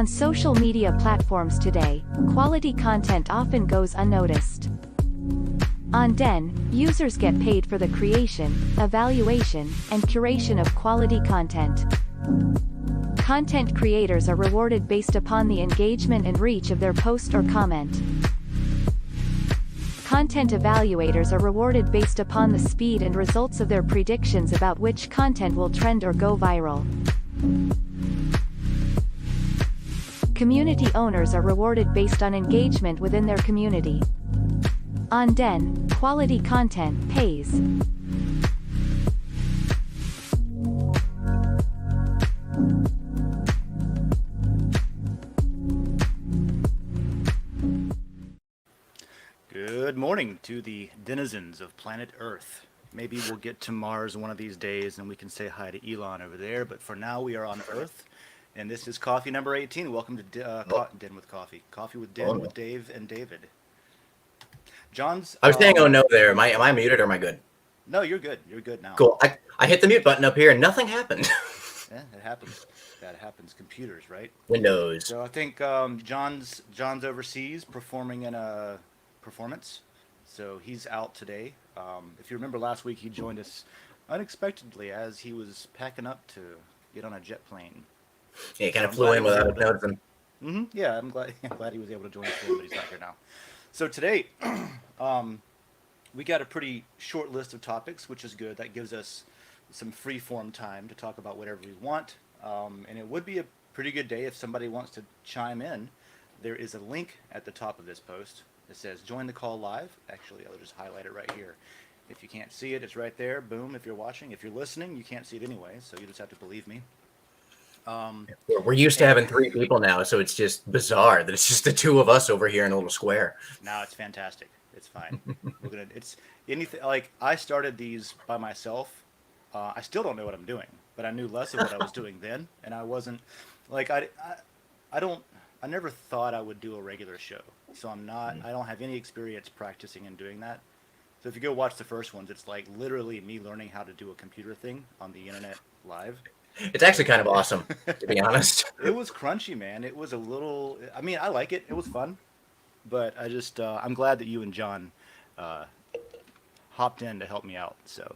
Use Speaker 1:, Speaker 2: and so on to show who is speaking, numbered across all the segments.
Speaker 1: social media platforms today, quality content often goes unnoticed. On Den, users get paid for the creation, evaluation, and curation of quality content. Content creators are rewarded based upon the engagement and reach of their post or comment. Content evaluators are rewarded based upon the speed and results of their predictions about which content will trend or go viral. Community owners are rewarded based on engagement within their community. On Den, quality content pays.
Speaker 2: Good morning to the denizens of planet Earth. Maybe we'll get to Mars one of these days and we can say hi to Elon over there, but for now we are on Earth. And this is coffee number 18. Welcome to Den with Coffee. Coffee with Den with Dave and David. John's...
Speaker 3: I was saying, oh no there. Am I muted or am I good?
Speaker 2: No, you're good. You're good now.
Speaker 3: Cool. I hit the mute button up here and nothing happened.
Speaker 2: Yeah, it happens. That happens. Computers, right?
Speaker 3: Windows.
Speaker 2: So I think John's overseas performing in a performance. So he's out today. If you remember last week, he joined us unexpectedly as he was packing up to get on a jet plane.
Speaker 3: Yeah, he kind of flew in without noticing.
Speaker 2: Yeah, I'm glad he was able to join us, but he's not here now. So today, we got a pretty short list of topics, which is good. That gives us some free-form time to talk about whatever we want. And it would be a pretty good day if somebody wants to chime in. There is a link at the top of this post that says join the call live. Actually, I'll just highlight it right here. If you can't see it, it's right there. Boom, if you're watching. If you're listening, you can't see it anyway, so you just have to believe me.
Speaker 3: We're used to having 3 people now, so it's just bizarre that it's just the 2 of us over here in a little square.
Speaker 2: No, it's fantastic. It's fine. It's anything like I started these by myself. I still don't know what I'm doing, but I knew less of what I was doing then, and I wasn't like I never thought I would do a regular show. So I don't have any experience practicing and doing that. So if you go watch the first ones, it's like literally me learning how to do a computer thing on the internet live.
Speaker 3: It's actually kind of awesome, to be honest.
Speaker 2: It was crunchy, man. It was a little, I mean, I like it. It was fun. But I just, I'm glad that you and John hopped in to help me out. So,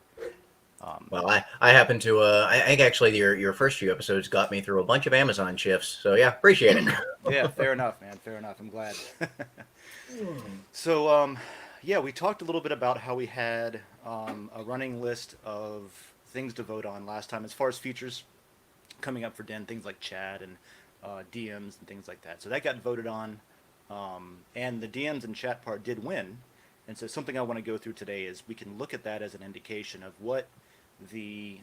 Speaker 3: well, I happen to, I think actually your first few episodes got me through a bunch of Amazon shifts. So yeah, appreciate it.
Speaker 2: Yeah, fair enough, man. Fair enough. I'm glad. So, yeah, we talked a little bit about how we had a running list of things to vote on last time as far as features coming up for Den, things like chat and DMs and things like that. So that got voted on, and the DMs and chat part did win. And so something I want to go through today is we can look at that as an indication of what the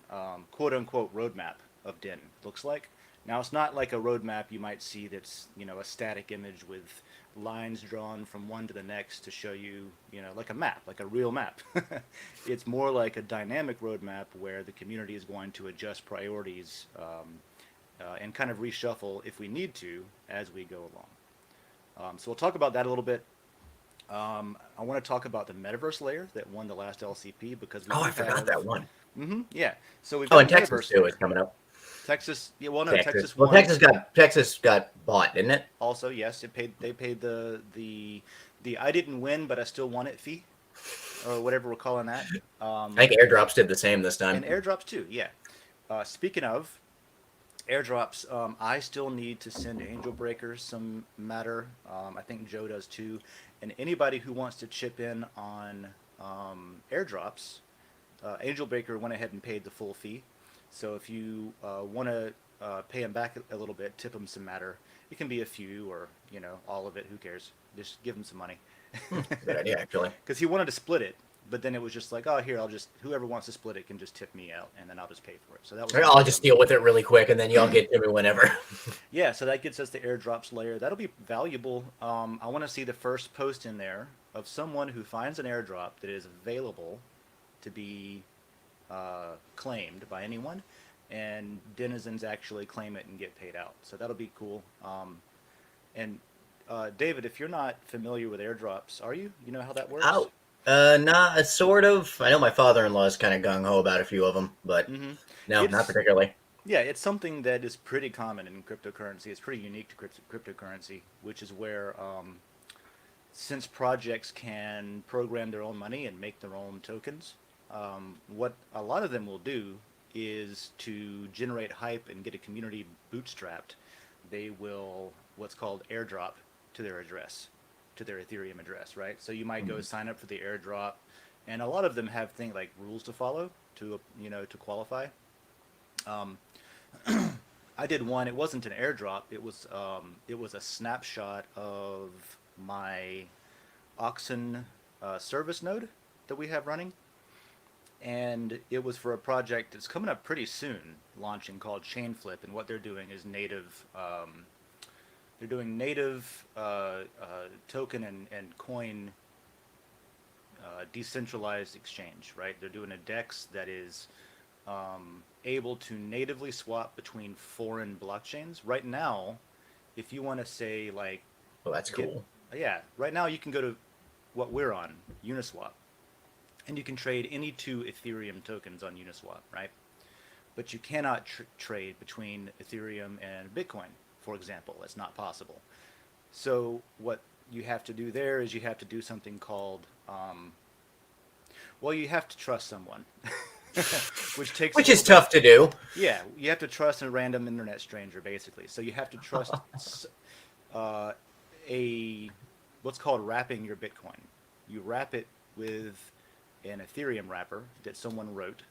Speaker 2: quote-unquote roadmap of Den looks like. Now, it's not like a roadmap you might see that's, a static image with lines drawn from one to the next to show you, like a map, like a real map. It's more like a dynamic roadmap where the community is going to adjust priorities and kind of reshuffle if we need to as we go along. So we'll talk about that a little bit. I want to talk about the metaverse layer that won the last LCP because we
Speaker 3: I forgot that one.
Speaker 2: Yeah. So we've got
Speaker 3: and Texas too is coming up.
Speaker 2: Texas, yeah. Well, no, Texas
Speaker 3: won. Well, Texas got bought, didn't it?
Speaker 2: Also, yes, they paid the I didn't win, but I still won it fee, or whatever we're calling that.
Speaker 3: I think airdrops did the same this time.
Speaker 2: And airdrops too, yeah. Speaking of airdrops, I still need to send Angel Breakers some matter. I think Joe does too. And anybody who wants to chip in on airdrops, Angel Breaker went ahead and paid the full fee. So if you want to pay him back a little bit, tip him some matter. It can be a few or, all of it. Who cares? Just give him some money.
Speaker 3: Good idea, actually.
Speaker 2: Because he wanted to split it, but then it was just like, oh, here, whoever wants to split it can just tip me out, and then I'll just pay for it. So that was.
Speaker 3: I'll just deal with it really quick, and then y'all get to me whenever.
Speaker 2: Yeah, so that gets us the airdrops layer. That'll be valuable. I want to see the first post in there of someone who finds an airdrop that is available to be claimed by anyone, and denizens actually claim it and get paid out. So that'll be cool. And David, if you're not familiar with airdrops, are you? You know how that works?
Speaker 3: Oh, nah, sort of. I know my father-in-law is kind of gung-ho about a few of them, but no, not particularly.
Speaker 2: Yeah, it's something that is pretty common in cryptocurrency. It's pretty unique to cryptocurrency, which is where since projects can program their own money and make their own tokens, what a lot of them will do is to generate hype and get a community bootstrapped. They will what's called airdrop to their address, to their Ethereum address, right? So you might go sign up for the airdrop, and a lot of them have things like rules to follow to to qualify. Um, I did one. It wasn't an airdrop. It was a snapshot of my Oxen service node that we have running, and it was for a project that's coming up pretty soon, launching called Chainflip. And what they're doing is native. They're doing native token and coin decentralized exchange, right? They're doing a DEX that is able to natively swap between foreign blockchains. Right now, if you want to say like,
Speaker 3: Well, that's cool.
Speaker 2: yeah, right now you can go to what we're on, Uniswap, and you can trade any two Ethereum tokens on Uniswap, right? But you cannot trade between Ethereum and Bitcoin, for example. It's not possible. So what you have to do there is you have to do something called, well, you have to trust someone,
Speaker 3: Which is tough to do.
Speaker 2: Yeah, you have to trust a random internet stranger, basically. So you have to trust uh, a what's called wrapping your Bitcoin. You wrap it with an Ethereum wrapper that someone wrote,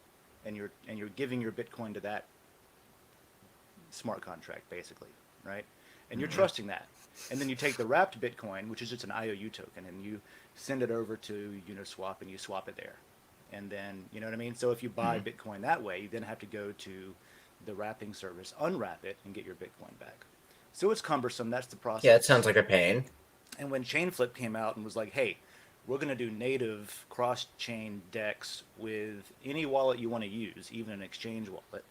Speaker 2: and you're giving your Bitcoin to that smart contract, basically, right? And you're trusting that. And then you take the wrapped Bitcoin, which is just an IOU token, and you send it over to Uniswap and you swap it there. And then, you know what I mean? So if you buy Bitcoin that way, you then have to go to the wrapping service, unwrap it, and get your Bitcoin back. So it's cumbersome. That's the process.
Speaker 3: Yeah, it sounds like a pain.
Speaker 2: And when Chainflip came out and was like, hey, we're going to do native cross-chain DEX with any wallet you want to use, even an exchange wallet,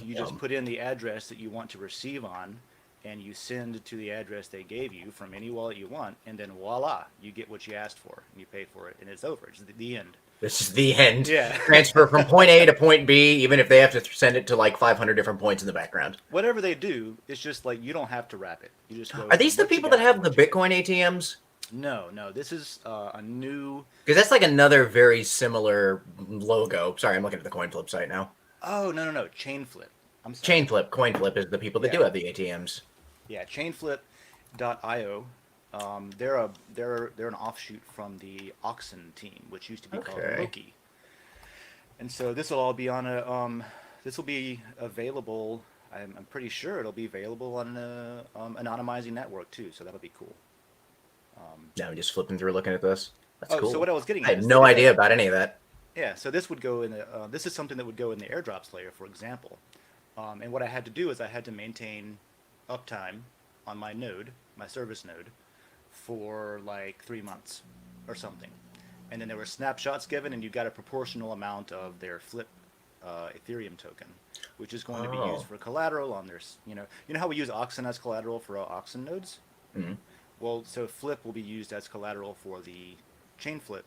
Speaker 2: you just put in the address that you want to receive on, and you send to the address they gave you from any wallet you want, and then voila, you get what you asked for, and you pay for it, and it's over. It's the end.
Speaker 3: This is the end.
Speaker 2: Yeah.
Speaker 3: Transfer from point A to point B, even if they have to send it to like 500 different points in the background.
Speaker 2: Whatever they do, it's just like you don't have to wrap it. You just go.
Speaker 3: Are these the people that have the Bitcoin ATMs?
Speaker 2: No. This is a new.
Speaker 3: Because that's like another very similar logo. Sorry, I'm looking at the CoinFlip site now.
Speaker 2: Oh, no. Chainflip. I'm sorry.
Speaker 3: Chainflip, CoinFlip is the people that do have the ATMs.
Speaker 2: Yeah, Chainflip.io. They're an offshoot from the Oxen team, which used to be called Loki. And so this will all be on a. This will be available. I'm pretty sure it'll be available on an anonymizing network too. So that'll be cool.
Speaker 3: Now I'm just flipping through looking at this. That's cool.
Speaker 2: So what I was getting at
Speaker 3: I had
Speaker 2: is
Speaker 3: no idea about any of that.
Speaker 2: Yeah, so this would go in the. This is something that would go in the airdrops layer, for example. And what I had to do is I had to maintain uptime on my node, my service node, for like 3 months or something. And then there were snapshots given, and you got a proportional amount of their flip Ethereum token, which is going to be used for collateral on their, you know how we use Oxen as collateral for our Oxen nodes?
Speaker 3: Mm-hmm.
Speaker 2: Well, so flip will be used as collateral for the Chainflip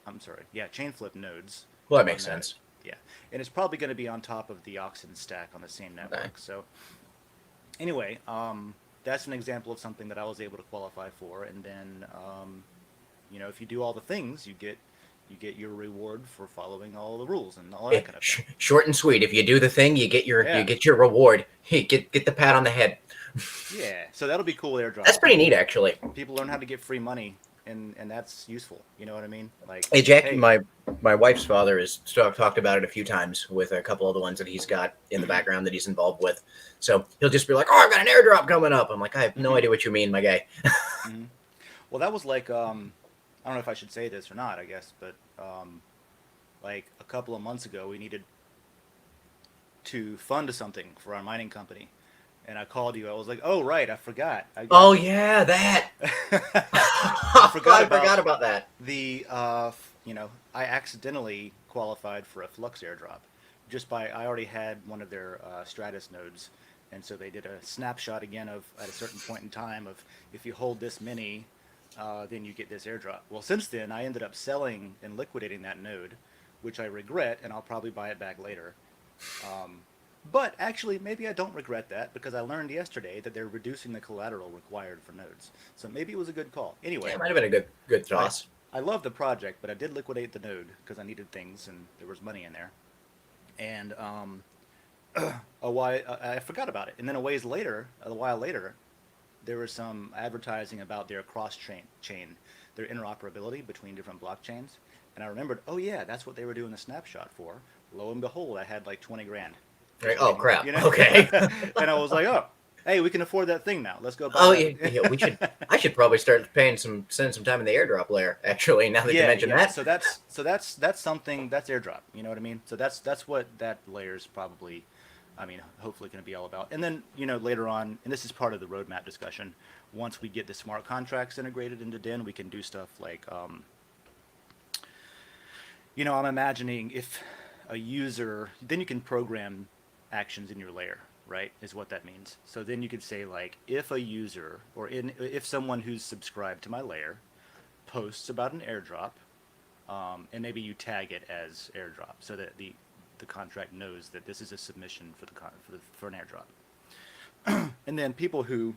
Speaker 2: nodes.
Speaker 3: Well, that makes sense.
Speaker 2: Yeah, and it's probably going to be on top of the Oxen stack on the same network. Okay. So anyway, that's an example of something that I was able to qualify for. And then, if you do all the things, you get your reward for following all the rules and all that kind of stuff.
Speaker 3: Short and sweet. If you do the thing, you get your reward. Hey, get the pat on the head.
Speaker 2: Yeah, so that'll be cool airdrop.
Speaker 3: That's pretty neat, actually.
Speaker 2: People learn how to get free money, and that's useful. You know what I mean? Like,
Speaker 3: hey, Jack, my wife's father has talked about it a few times with a couple of the ones that he's got in the background that he's involved with. So he'll just be like, "Oh, I've got an airdrop coming up." I'm like, "I have no idea what you mean, my guy."
Speaker 2: Well, that was like, I don't know if I should say this or not, I guess, but like a couple of months ago, we needed to fund something for our mining company. And I called you. I was like, "Oh, right, I forgot."
Speaker 3: Oh yeah, that. I forgot about that.
Speaker 2: I accidentally qualified for a Flux airdrop, I already had one of their Stratus nodes, and so they did a snapshot again of at a certain point in time of if you hold this many, then you get this airdrop. Well, since then, I ended up selling and liquidating that node, which I regret, and I'll probably buy it back later. But actually, maybe I don't regret that because I learned yesterday that they're reducing the collateral required for nodes. So maybe it was a good call.
Speaker 3: Yeah,
Speaker 2: Anyway,
Speaker 3: it might have been a good
Speaker 2: I,
Speaker 3: toss.
Speaker 2: I love the project, but I did liquidate the node because I needed things and there was money in there. And I forgot about it. And then a while later, there was some advertising about their chain, their interoperability between different blockchains. And I remembered, oh yeah, that's what they were doing the snapshot for. Lo and behold, I had like 20 grand.
Speaker 3: Right. Oh crap.
Speaker 2: You know?
Speaker 3: Okay.
Speaker 2: And I was like, oh, hey, we can afford that thing now. Let's go buy
Speaker 3: Oh
Speaker 2: that.
Speaker 3: yeah, we should. I should probably start spending some time in the airdrop layer. Actually, now that you mention that.
Speaker 2: So that's something that's airdrop. You know what I mean? So that's what that layer is probably, I mean, hopefully going to be all about. And then later on, and this is part of the roadmap discussion. Once we get the smart contracts integrated into Den, we can do stuff like, I'm imagining if a user, then you can program actions in your layer, right? Is what that means. So then you could say like, if a user if someone who's subscribed to my layer posts about an airdrop, and maybe you tag it as airdrop so that the contract knows that this is a submission for an airdrop. And then people who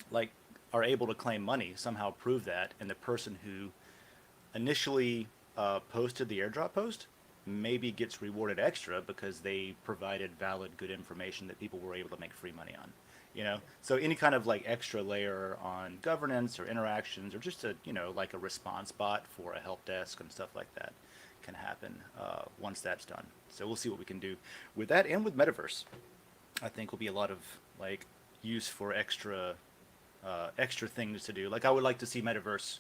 Speaker 2: like are able to claim money somehow prove that, and the person who initially posted the airdrop post maybe gets rewarded extra because they provided valid, good information that people were able to make free money on. So any kind of like extra layer on governance or interactions, or just like a response bot for a help desk and stuff like that can happen once that's done. So we'll see what we can do with that, and with Metaverse. I think will be a lot of like use for extra things to do. Like I would like to see Metaverse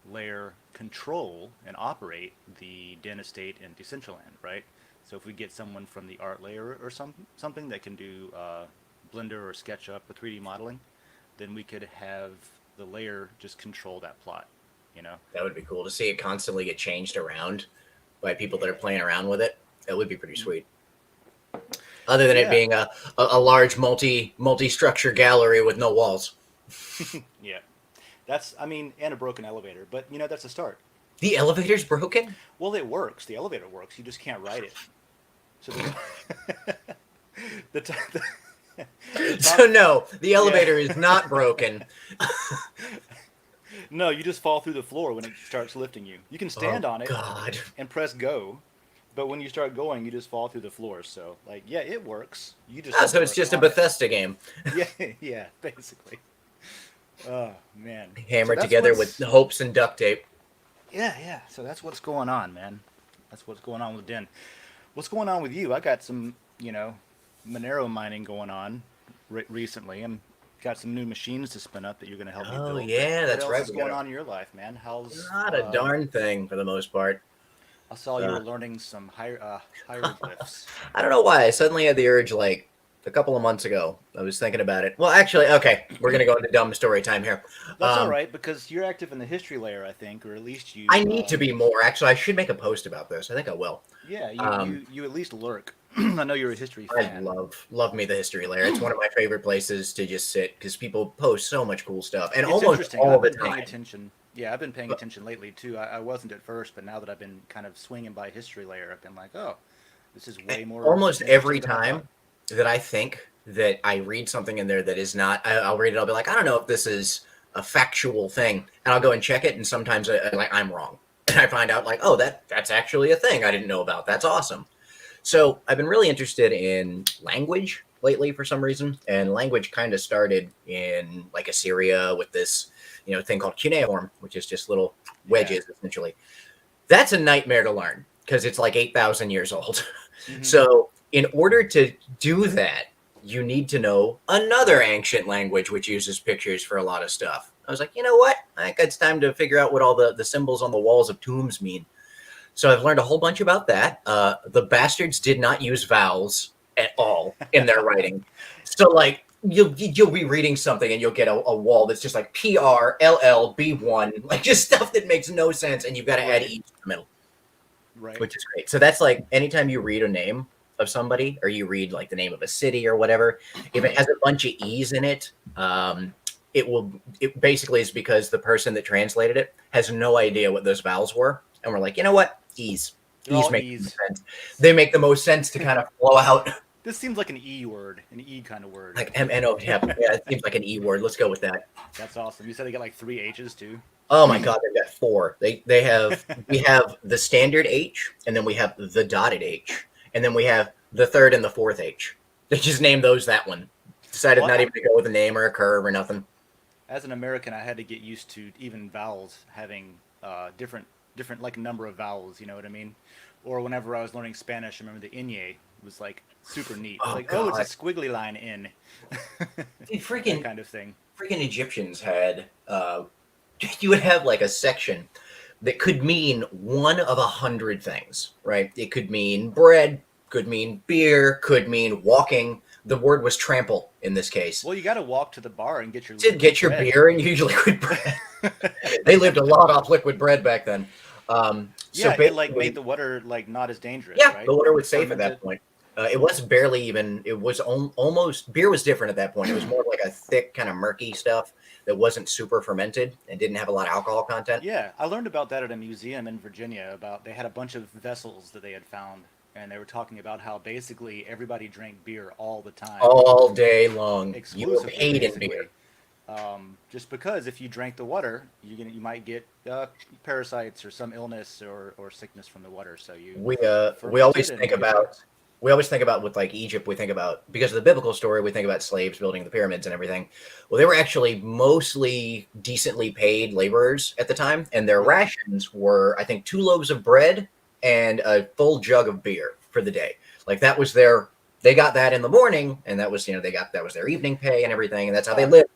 Speaker 2: layer control and operate the Den estate and Decentraland, right? So if we get someone from the art layer or something that can do Blender or SketchUp or 3D modeling, then we could have the layer just control that plot.
Speaker 3: That would be cool to see it constantly get changed around by people that are playing around with it. That would be pretty sweet. Other than it being a large multi-structure gallery with no walls.
Speaker 2: Yeah. And a broken elevator, but that's a start.
Speaker 3: The elevator's broken?
Speaker 2: Well, it works. The elevator works. You just can't ride it. So
Speaker 3: So no, the elevator is not broken.
Speaker 2: No, you just fall through the floor when it starts lifting you. You can stand on it and press go, but when you start going, you just fall through the floor. So, it works. You just
Speaker 3: so it's just a Bethesda game.
Speaker 2: Yeah, basically. Oh man,
Speaker 3: hammered together with hopes and duct tape.
Speaker 2: Yeah. So that's what's going on, man. That's what's going on with Den. What's going on with you? I got some, Monero mining going on recently. I'm got some new machines to spin up that you're going to help me build.
Speaker 3: Oh yeah, that's right.
Speaker 2: What's going on in your life, man? How's
Speaker 3: not a darn thing for the most part.
Speaker 2: I saw you were learning some hieroglyphs.
Speaker 3: I don't know why I suddenly had the urge, like a couple of months ago. I was thinking about it. Well, actually, okay, we're gonna go into dumb story time here.
Speaker 2: That's all right, because you're active in the history layer, I think, or at least you.
Speaker 3: I need to be more. Actually, I should make a post about this. I think I will.
Speaker 2: Yeah, you at least lurk. I know you're a history fan.
Speaker 3: I love me the history layer. It's one of my favorite places to just sit because people post so much cool stuff, and it's almost all the time.
Speaker 2: Attention. Yeah, I've been paying attention lately too. I wasn't at first, but now that I've been kind of swinging by history layer, I've been like, oh, this is way more.
Speaker 3: Almost every time that I think that I read something in there that is not, I'll read it. I'll be like, I don't know if this is a factual thing, and I'll go and check it. And sometimes I'm wrong, and I find out like, oh, that's actually a thing I didn't know about. That's awesome. So I've been really interested in language lately for some reason, and language kind of started in like Assyria with this, thing called cuneiform, which is just little wedges essentially. That's a nightmare to learn because it's like 8,000 years old. Mm-hmm. So in order to do that, you need to know another ancient language which uses pictures for a lot of stuff. I was like, you know what? I think it's time to figure out what all the symbols on the walls of tombs mean. So I've learned a whole bunch about that. The bastards did not use vowels at all in their writing. So like you'll be reading something and you'll get a wall that's just like PRLLB1, like just stuff that makes no sense, and you've got to add E to the middle. Right. Which is great. So that's like anytime you read a name of somebody, or you read like the name of a city or whatever, if it has a bunch of E's in it, it basically is because the person that translated it has no idea what those vowels were. And we're like, you know what? E's make sense. They make the most sense to kind of flow out
Speaker 2: This seems like an E word, an E kind of word.
Speaker 3: Like MNO. Yeah, it seems like an E word. Let's go with that.
Speaker 2: That's awesome. You said they got like 3 H's too.
Speaker 3: Oh my God, they've got 4. They have we have the standard H, and then we have the dotted H, and then we have the third and the fourth H. They just named those that one. Decided not even to go with a name or a curve or nothing.
Speaker 2: As an American, I had to get used to even vowels having different like number of vowels. You know what I mean? Or whenever I was learning Spanish, I remember the ñ was like super neat.
Speaker 3: Oh,
Speaker 2: Like,
Speaker 3: God.
Speaker 2: it's a squiggly line in.
Speaker 3: Dude, freaking
Speaker 2: that kind of thing.
Speaker 3: Freaking Egyptians had you would have like a section that could mean one of 100 things, right? It could mean bread, could mean beer, could mean walking. The word was trample in this case.
Speaker 2: Well, you got to walk to the bar and get your
Speaker 3: Your beer and use liquid bread. They lived a lot off liquid bread back then.
Speaker 2: Yeah, it like made the water like not as dangerous.
Speaker 3: Yeah,
Speaker 2: right?
Speaker 3: the water was safe at that point. It was barely even. It was almost beer was different at that point. It was more like a thick, kind of murky stuff that wasn't super fermented and didn't have a lot of alcohol content.
Speaker 2: Yeah, I learned about that at a museum in Virginia. About they had a bunch of vessels that they had found, and they were talking about how basically everybody drank beer all the time,
Speaker 3: all day long. You were
Speaker 2: exclusively,
Speaker 3: paid in
Speaker 2: basically.
Speaker 3: beer.
Speaker 2: Just because if you drank the water, you might get parasites or some illness or sickness from the water. So we
Speaker 3: always think about with like Egypt. We think about, because of the biblical story, we think about slaves building the pyramids and everything. Well, they were actually mostly decently paid laborers at the time, and their rations were, I think, 2 loaves of bread and a full jug of beer for the day. Like that was they got that in the morning, and that was that was their evening pay and everything, and that's how they lived.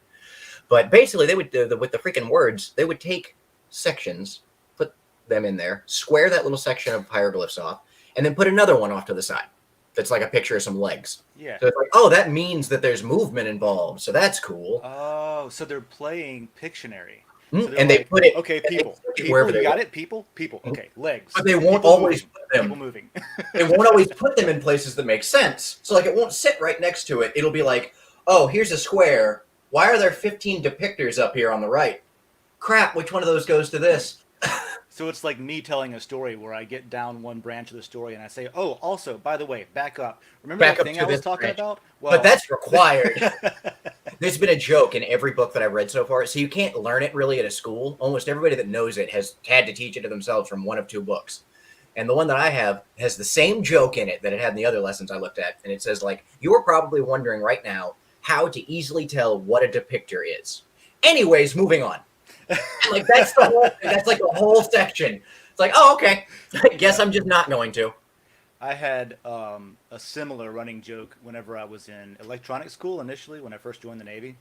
Speaker 3: But basically, they would with the freaking words, they would take sections, put them in there, square that little section of hieroglyphs off, and then put another one off to the side. That's like a picture of some legs.
Speaker 2: Yeah.
Speaker 3: So it's like, oh, that means that there's movement involved. So that's cool.
Speaker 2: Oh, so they're playing Pictionary.
Speaker 3: Mm-hmm.
Speaker 2: So
Speaker 3: and they put it.
Speaker 2: Okay, people.
Speaker 3: Wherever
Speaker 2: You
Speaker 3: they
Speaker 2: got
Speaker 3: go.
Speaker 2: it? People. Okay, legs.
Speaker 3: But they won't
Speaker 2: People
Speaker 3: always
Speaker 2: moving.
Speaker 3: put them.
Speaker 2: People moving.
Speaker 3: They won't always put them in places that make sense. So like it won't sit right next to it. It'll be like, oh, here's a square. Why are there 15 depictors up here on the right? Crap, which one of those goes to this?
Speaker 2: So it's like me telling a story where I get down one branch of the story and I say, oh, also, by the way, back up. Remember that thing I was talking about? Well,
Speaker 3: but that's required. There's been a joke in every book that I've read so far. So you can't learn it really at a school. Almost everybody that knows it has had to teach it to themselves from one of 2 books. And the one that I have has the same joke in it that it had in the other lessons I looked at. And it says, like, you are probably wondering right now how to easily tell what a depictor is. Anyways, moving on. Like that's like the whole section. It's like, oh, okay. I guess I'm just not going to.
Speaker 2: I had a similar running joke whenever I was in electronics school initially when I first joined the Navy.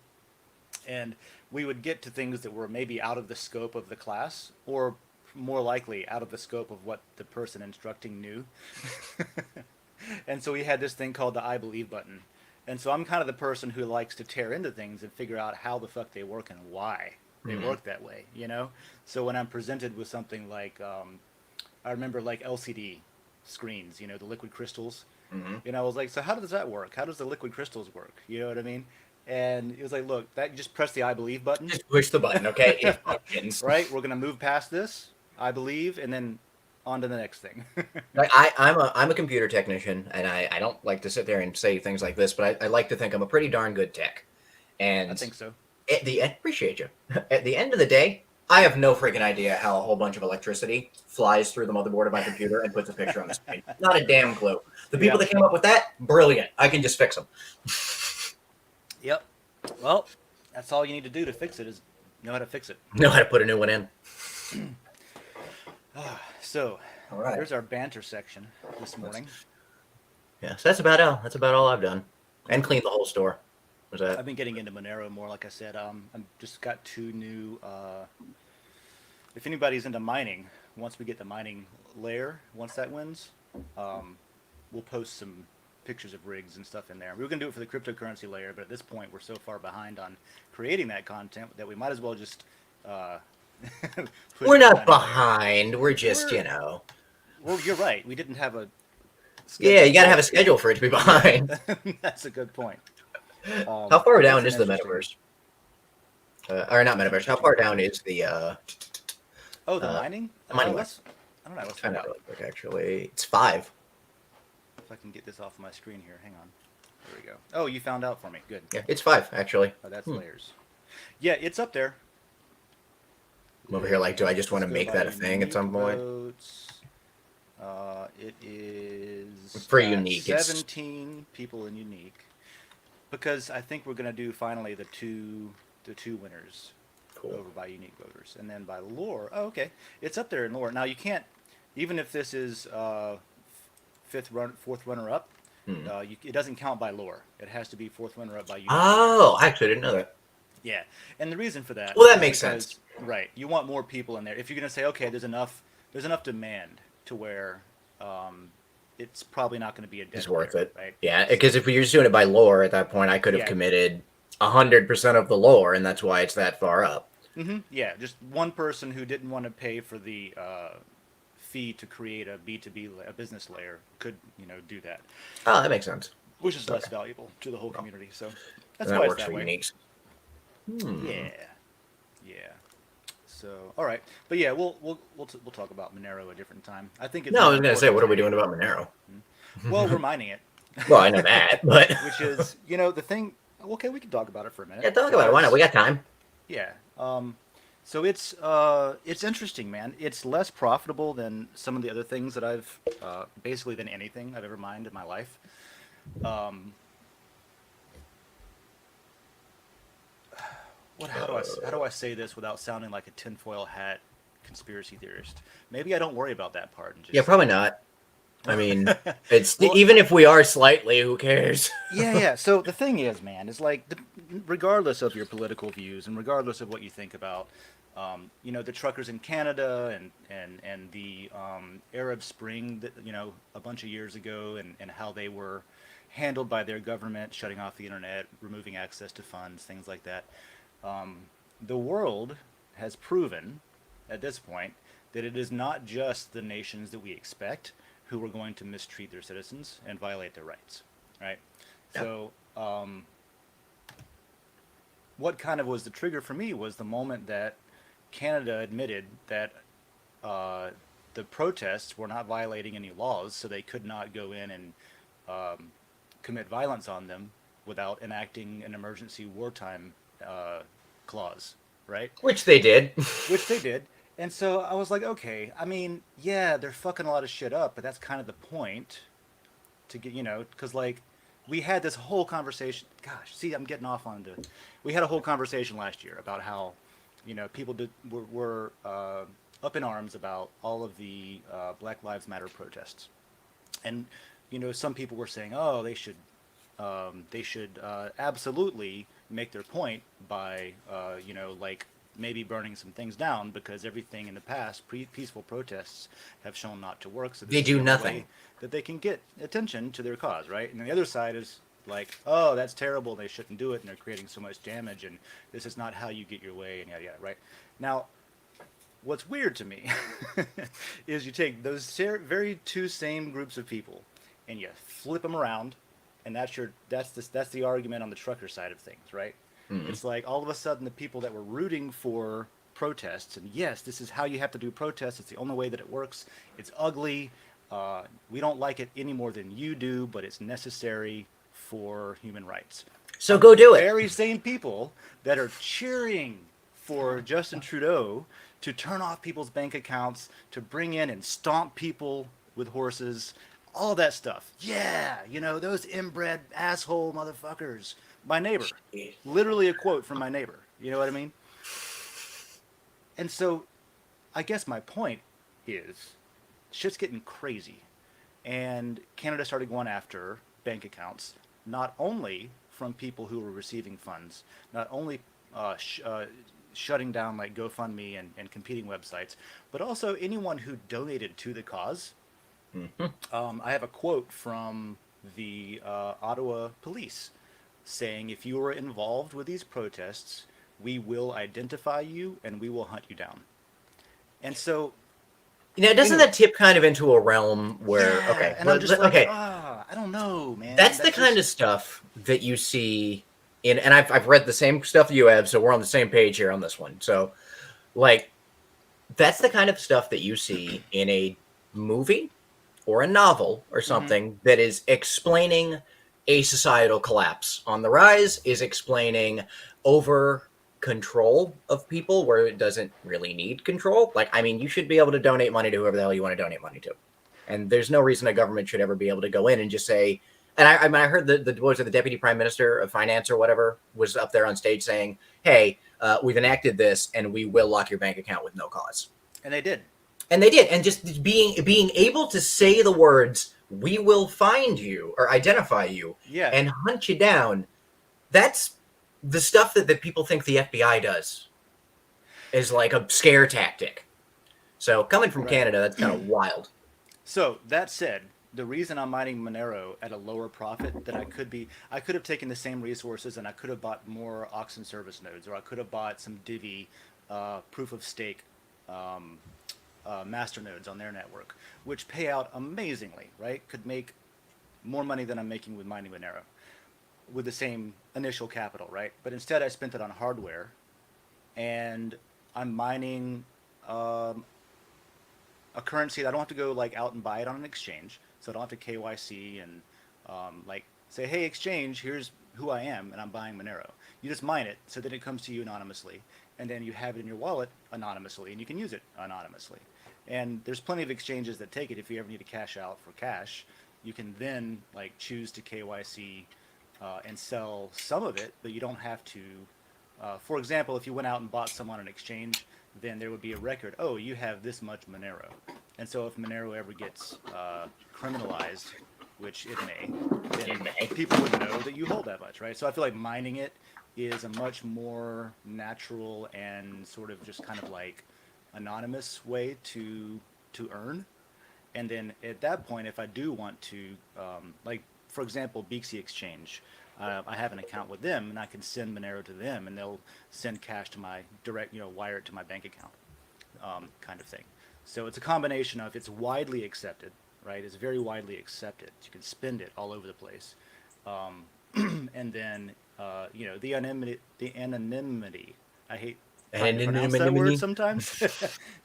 Speaker 2: And we would get to things that were maybe out of the scope of the class, or more likely out of the scope of what the person instructing knew. And so we had this thing called the I believe button. And so I'm kind of the person who likes to tear into things and figure out how the fuck they work and why they work that way, you know? So when I'm presented with something like, I remember like LCD screens, you know, the liquid crystals. You know, I was like, so how does that work? How does the liquid crystals work? You know what I mean? And it was like, look, that you just press the I believe button.
Speaker 3: Just push the button, okay? It functions.
Speaker 2: Right? We're going to move past this, I believe, and then on to the next thing.
Speaker 3: Like I'm a computer technician, and I don't like to sit there and say things like this, but I like to think I'm a pretty darn good tech. And
Speaker 2: I think so.
Speaker 3: Appreciate you. At the end of the day, I have no freaking idea how a whole bunch of electricity flies through the motherboard of my computer and puts a picture on the screen. Not a damn clue. The people that came up with that, brilliant. I can just fix them.
Speaker 2: Yep. Well, that's all you need to do to fix it is know how to fix it.
Speaker 3: Know how to put a new one in.
Speaker 2: So,
Speaker 3: all right.
Speaker 2: There's our banter section this morning.
Speaker 3: Yeah, so that's about all I've done. And cleaned the whole store. Was that?
Speaker 2: I've been getting into Monero more, like I said. I've just got 2 new. If anybody's into mining, once we get the mining layer, once that wins, we'll post some pictures of rigs and stuff in there. We were going to do it for the cryptocurrency layer, but at this point, we're so far behind on creating that content that we might as well just.
Speaker 3: We're not behind. We're just, you know.
Speaker 2: Well, you're right. We didn't have a.
Speaker 3: Yeah, you got to have a schedule for it to be behind.
Speaker 2: That's a good point.
Speaker 3: How far down is the metaverse? Or not metaverse? How far down is the?
Speaker 2: The mining.
Speaker 3: The mining.
Speaker 2: I don't know.
Speaker 3: Let's find out really quick. Actually, it's 5.
Speaker 2: I can get this off my screen here. Hang on. There we go. Oh, you found out for me. Good.
Speaker 3: Yeah, it's 5 actually.
Speaker 2: Oh, that's layers. Yeah, it's up there.
Speaker 3: I'm over here like, do I just want to make that a thing at some point?
Speaker 2: Votes. It is
Speaker 3: For unique,
Speaker 2: 17 people in unique, because I think we're gonna do finally the two winners over by unique voters, and then by lore. Oh, okay, it's up there in lore. Now you can't, even if this is fourth runner up, it doesn't count by lore. It has to be fourth runner up by unique.
Speaker 3: Oh, I actually didn't know that.
Speaker 2: Yeah, and the reason for that.
Speaker 3: Well, that makes sense.
Speaker 2: Right, you want more people in there. If you're gonna say, okay, there's enough demand to where it's probably not going to be a dead
Speaker 3: It's worth
Speaker 2: player,
Speaker 3: it,
Speaker 2: right?
Speaker 3: yeah. Because if you're just doing it by lore, at that point, I could have committed 100% of the lore, and that's why it's that far up.
Speaker 2: Yeah, just one person who didn't want to pay for the fee to create a B2B a business layer could, do that.
Speaker 3: Oh, that makes sense.
Speaker 2: Which is less valuable to the whole community. So that's
Speaker 3: that
Speaker 2: why
Speaker 3: works
Speaker 2: it's that
Speaker 3: for
Speaker 2: way.
Speaker 3: uniques.
Speaker 2: Yeah. So all right, but yeah, we'll talk about Monero a different time. I think it's
Speaker 3: I was gonna say, what are we doing about Monero?
Speaker 2: Well, we're mining it.
Speaker 3: Well, I know that, but
Speaker 2: which is the thing. Okay, we can talk about it for a minute.
Speaker 3: Yeah, talk about it. Why not? We got time.
Speaker 2: Yeah. So it's interesting, man. It's less profitable than some of the other things that I've basically than anything I've ever mined in my life. How do I say this without sounding like a tinfoil hat conspiracy theorist? Maybe I don't worry about that part. And just,
Speaker 3: yeah, probably not. I mean, it's even if we are slightly, who cares?
Speaker 2: Yeah. So the thing is, man, is like, regardless of your political views and regardless of what you think about, the truckers in Canada and the Arab Spring, that, a bunch of years ago, and how they were handled by their government, shutting off the internet, removing access to funds, things like that. The world has proven at this point that it is not just the nations that we expect who are going to mistreat their citizens and violate their rights, right? Yeah. So what kind of was the trigger for me was the moment that Canada admitted that the protests were not violating any laws, so they could not go in and commit violence on them without enacting an emergency wartime clause, right?
Speaker 3: Which they did.
Speaker 2: And so I was like, okay, I mean, yeah, they're fucking a lot of shit up, but that's kind of the point to get, because like we had this whole conversation. Gosh, see, I'm getting off on the. We had a whole conversation last year about how, people were up in arms about all of the Black Lives Matter protests, and some people were saying, oh, they should absolutely make their point by like maybe burning some things down, because everything in the past, peaceful protests have shown not to work. So
Speaker 3: they do nothing
Speaker 2: that they can get attention to their cause, right? And the other side is like, oh, that's terrible, they shouldn't do it, and they're creating so much damage, and this is not how you get your way, and yada yada, right? Now, what's weird to me is you take those very two same groups of people and you flip them around, and that's the argument on the trucker side of things, right? Mm-hmm. It's like all of a sudden the people that were rooting for protests, and yes, this is how you have to do protests, it's the only way that it works, it's ugly, we don't like it any more than you do, but it's necessary for human rights.
Speaker 3: So go do it.
Speaker 2: The very same people that are cheering for Justin Trudeau to turn off people's bank accounts, to bring in and stomp people with horses, all that stuff. Yeah, those inbred asshole motherfuckers. My neighbor. Literally a quote from my neighbor. You know what I mean? And so, I guess my point is, shit's getting crazy. And Canada started going after bank accounts, not only from people who were receiving funds, not only shutting down like GoFundMe and competing websites, but also anyone who donated to the cause. Mm-hmm. I have a quote from the Ottawa police saying, if you were involved with these protests, we will identify you and we will hunt you down. And so,
Speaker 3: doesn't that tip kind of into a realm where, okay,
Speaker 2: and I'm just like, I don't know, man.
Speaker 3: That's the kind of stuff that you see in, and I've read the same stuff you have, so we're on the same page here on this one. So, like, that's the kind of stuff that you see in a movie or a novel or
Speaker 2: Mm-hmm.
Speaker 3: something that is explaining a societal collapse on the rise, is explaining over control of people where it doesn't really need control. Like, I mean, you should be able to donate money to whoever the hell you want to donate money to. And there's no reason a government should ever be able to go in and just say, and I mean, I heard the deputy prime minister of finance or whatever was up there on stage saying, hey, we've enacted this and we will lock your bank account with no cause.
Speaker 2: And they did.
Speaker 3: And they did. And just being able to say the words, we will find you or identify you
Speaker 2: Yeah.
Speaker 3: and hunt you down, that's the stuff that people think the FBI does, is like a scare tactic. So coming from
Speaker 2: Right.
Speaker 3: Canada, that's kind of wild.
Speaker 2: So that said, the reason I'm mining Monero at a lower profit than I could have taken the same resources and I could have bought more Oxen service nodes, or I could have bought some Divi proof of stake master nodes on their network, which pay out amazingly, right? Could make more money than I'm making with mining Monero with the same initial capital, right? But instead I spent it on hardware, and I'm mining a currency that I don't have to go like out and buy it on an exchange, so I don't have to KYC and like say, hey, exchange, here's who I am, and I'm buying Monero. You just mine it, so then it comes to you anonymously, and then you have it in your wallet anonymously, and you can use it anonymously. And there's plenty of exchanges that take it. If you ever need to cash out for cash, you can then like choose to KYC and sell some of it, but you don't have to. For example, if you went out and bought some on an exchange, then there would be a record, oh, you have this much Monero. And so if Monero ever gets criminalized, which it may, then people would know that you hold that much, right? So I feel like mining it is a much more natural and sort of just kind of like anonymous way to earn. And then at that point, if I do want to, like, for example, Beaksy Exchange, I have an account with them, and I can send Monero to them, and they'll send cash to my direct, wire it to my bank account, kind of thing. So it's a combination of, it's widely accepted, right? It's very widely accepted. You can spend it all over the place, and then the anonymity. I hate trying to pronounce that word sometimes.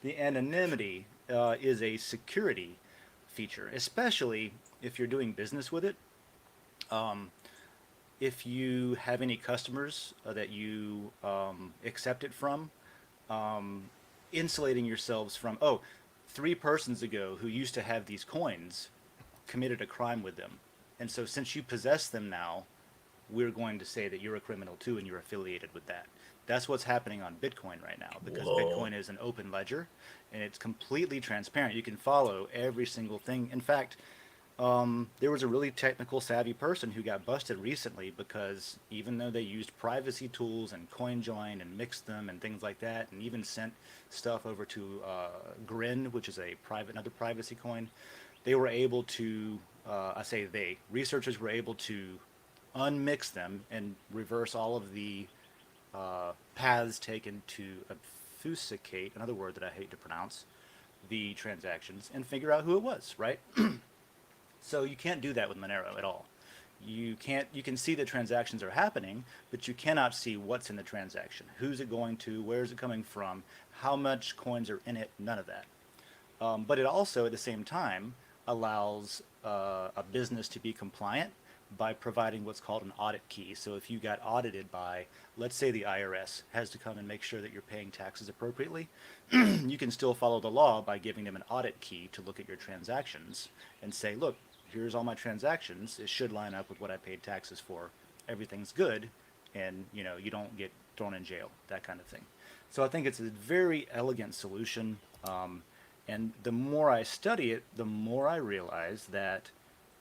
Speaker 2: The anonymity is a security feature, especially if you're doing business with it. If you have any customers that you accept it from, insulating yourselves from, 3 persons ago who used to have these coins committed a crime with them. And so since you possess them now, we're going to say that you're a criminal too and you're affiliated with that. That's what's happening on Bitcoin right now, because Bitcoin is an open ledger and it's completely transparent. You can follow every single thing. In fact, there was a really technical savvy person who got busted recently because even though they used privacy tools and CoinJoin and mixed them and things like that, and even sent stuff over to Grin, which is another privacy coin, they were able to, researchers were able to unmix them and reverse all of the paths taken to obfuscate, another word that I hate to pronounce, the transactions, and figure out who it was, right? So you can't do that with Monero at all. You can see the transactions are happening, but you cannot see what's in the transaction. Who's it going to? Where is it coming from? How much coins are in it? None of that. But it also, at the same time, allows a business to be compliant by providing what's called an audit key. So if you got audited by, let's say the IRS has to come and make sure that you're paying taxes appropriately, you can still follow the law by giving them an audit key to look at your transactions and say, look, here's all my transactions. It should line up with what I paid taxes for. Everything's good, and you don't get thrown in jail, that kind of thing. So I think it's a very elegant solution, and the more I study it, the more I realize that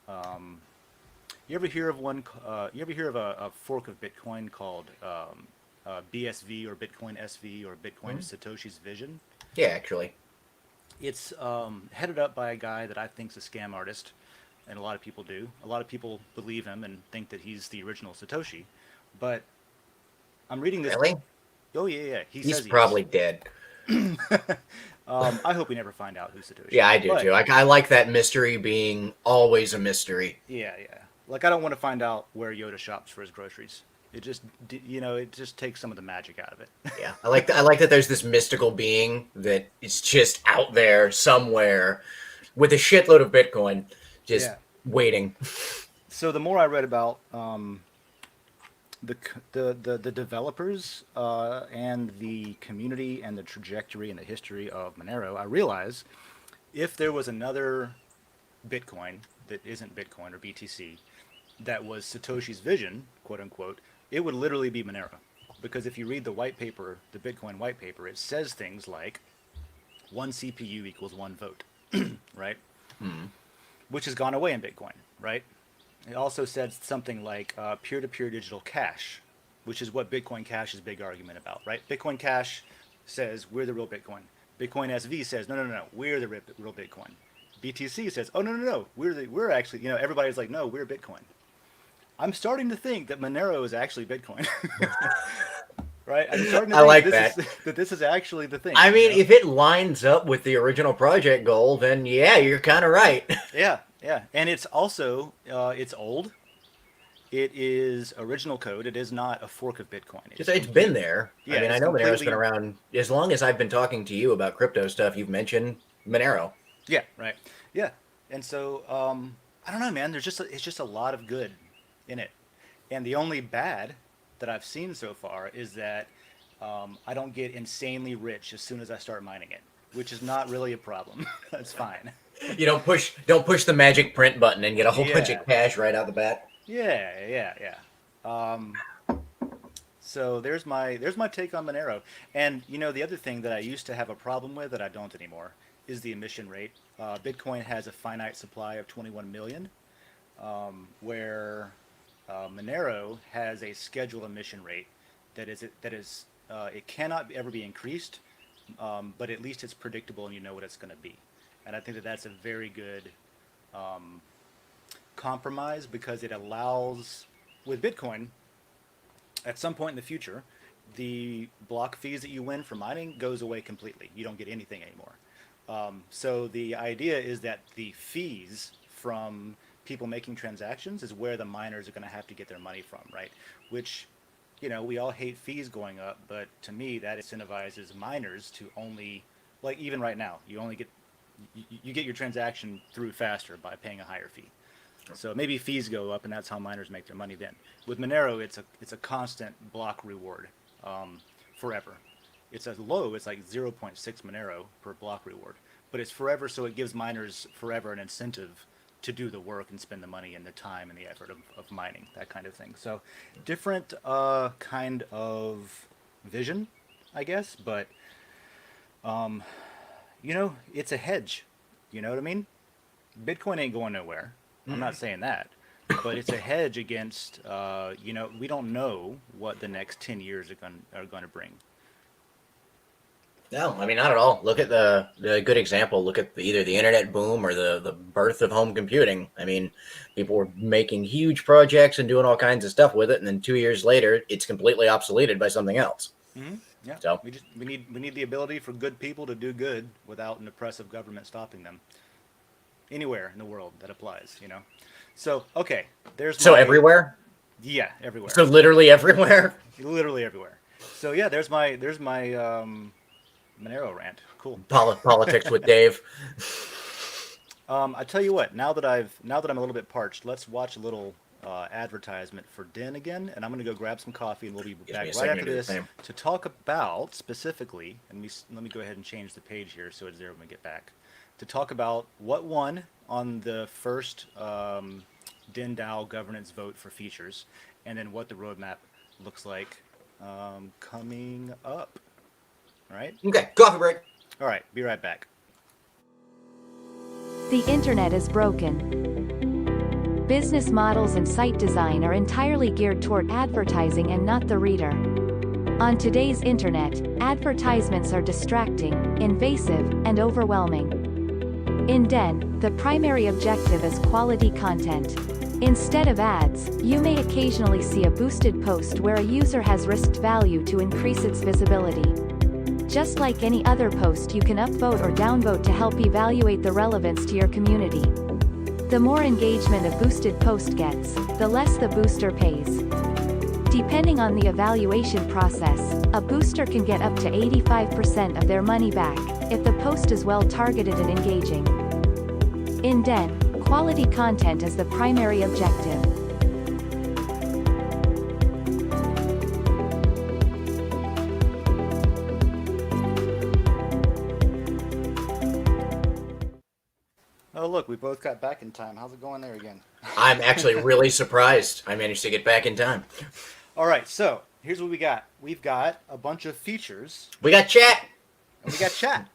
Speaker 2: you ever hear of a fork of Bitcoin called BSV or Bitcoin SV or Bitcoin Satoshi's Vision?
Speaker 3: Yeah, actually.
Speaker 2: It's headed up by a guy that I think is a scam artist, and a lot of people do. A lot of people believe him and think that he's the original Satoshi. But I'm reading this.
Speaker 3: Really?
Speaker 2: Oh, yeah.
Speaker 3: He's probably dead.
Speaker 2: I hope we never find out who Satoshi is.
Speaker 3: Yeah, I do too. I like that mystery being always a mystery.
Speaker 2: Yeah. Like, I don't want to find out where Yoda shops for his groceries. It just, it just takes some of the magic out of it.
Speaker 3: Yeah, I like that there's this mystical being that is just out there somewhere, with a shitload of Bitcoin just
Speaker 2: Yeah.
Speaker 3: waiting.
Speaker 2: So the more I read about the developers and the community and the trajectory and the history of Monero, I realize if there was another Bitcoin that isn't Bitcoin or BTC that was Satoshi's vision, quote unquote, it would literally be Monero. Because if you read the white paper, the Bitcoin white paper, it says things like one CPU equals one vote, right? Which has gone away in Bitcoin, right? It also said something like peer-to-peer digital cash, which is what Bitcoin Cash's big argument about, right? Bitcoin Cash says we're the real Bitcoin. Bitcoin SV says no, we're the real Bitcoin. BTC says no, we're actually, everybody's like, no, we're Bitcoin. I'm starting to think that Monero is actually Bitcoin. Right? I'm starting to
Speaker 3: I
Speaker 2: think
Speaker 3: like
Speaker 2: that this is actually the thing.
Speaker 3: I mean, if it lines up with the original project goal, then yeah, you're kind of right.
Speaker 2: Yeah. And it's also, it's old. It is original code. It is not a fork of Bitcoin.
Speaker 3: It's been there.
Speaker 2: Yeah,
Speaker 3: I mean, I know Monero's been around as long as I've been talking to you about crypto stuff. You've mentioned Monero.
Speaker 2: Yeah, right. Yeah. And so, I don't know, man. It's just a lot of good in it. And the only bad that I've seen so far is that I don't get insanely rich as soon as I start mining it, which is not really a problem. That's fine.
Speaker 3: You don't push the magic print button and get a whole bunch of cash right out the bat.
Speaker 2: Yeah. So there's my take on Monero. And the other thing that I used to have a problem with that I don't anymore is the emission rate. Bitcoin has a finite supply of 21 million, where Monero has a scheduled emission rate that is it cannot ever be increased, but at least it's predictable and you know what it's going to be. And I think that that's a very good compromise, because it allows, with Bitcoin, at some point in the future, the block fees that you win for mining goes away completely. You don't get anything anymore. So the idea is that the fees from people making transactions is where the miners are going to have to get their money from, right? Which, we all hate fees going up, but to me that incentivizes miners to only, like even right now, you get your transaction through faster by paying a higher fee. So maybe fees go up, and that's how miners make their money then. With Monero, it's a constant block reward forever. It's as low, it's like 0.6 Monero per block reward, but it's forever, so it gives miners forever an incentive to do the work and spend the money and the time and the effort of mining, that kind of thing. So different kind of vision, I guess, but it's a hedge. You know what I mean? Bitcoin ain't going nowhere. I'm not saying that, but it's a hedge against, we don't know what the next 10 years are going to bring.
Speaker 3: No, I mean, not at all. Look at the good example. Look at either the internet boom or the birth of home computing. I mean, people were making huge projects and doing all kinds of stuff with it, and then 2 years later, it's completely obsoleted by something else.
Speaker 2: Mm-hmm. Yeah.
Speaker 3: So
Speaker 2: we need the ability for good people to do good without an oppressive government stopping them. Anywhere in the world that applies, So okay,
Speaker 3: everywhere.
Speaker 2: Yeah, everywhere.
Speaker 3: So literally everywhere.
Speaker 2: Literally everywhere. So yeah, there's my Monero rant. Cool.
Speaker 3: Politics with Dave.
Speaker 2: I tell you what. Now that I'm a little bit parched, let's watch a little advertisement for Den again, and I'm going to go grab some coffee, and we'll be back right after this to talk about specifically. And let me go ahead and change the page here so it's there when we get back. To talk about what won on the first DENDAO governance vote for features, and then what the roadmap looks like coming up. All right?
Speaker 3: Okay, coffee break.
Speaker 2: All right, be right back.
Speaker 1: The internet is broken. Business models and site design are entirely geared toward advertising and not the reader. On today's internet, advertisements are distracting, invasive, and overwhelming. In Den, the primary objective is quality content. Instead of ads, you may occasionally see a boosted post where a user has risked value to increase its visibility. Just like any other post, you can upvote or downvote to help evaluate the relevance to your community. The more engagement a boosted post gets, the less the booster pays. Depending on the evaluation process, a booster can get up to 85% of their money back, if the post is well targeted and engaging. In Den, quality content is the primary objective.
Speaker 2: Oh, look, we both got back in time. How's it going there again?
Speaker 3: I'm actually really surprised I managed to get back in time.
Speaker 2: All right, so here's what we got. We've got a bunch of features,
Speaker 3: We got chat.
Speaker 2: and we got chat.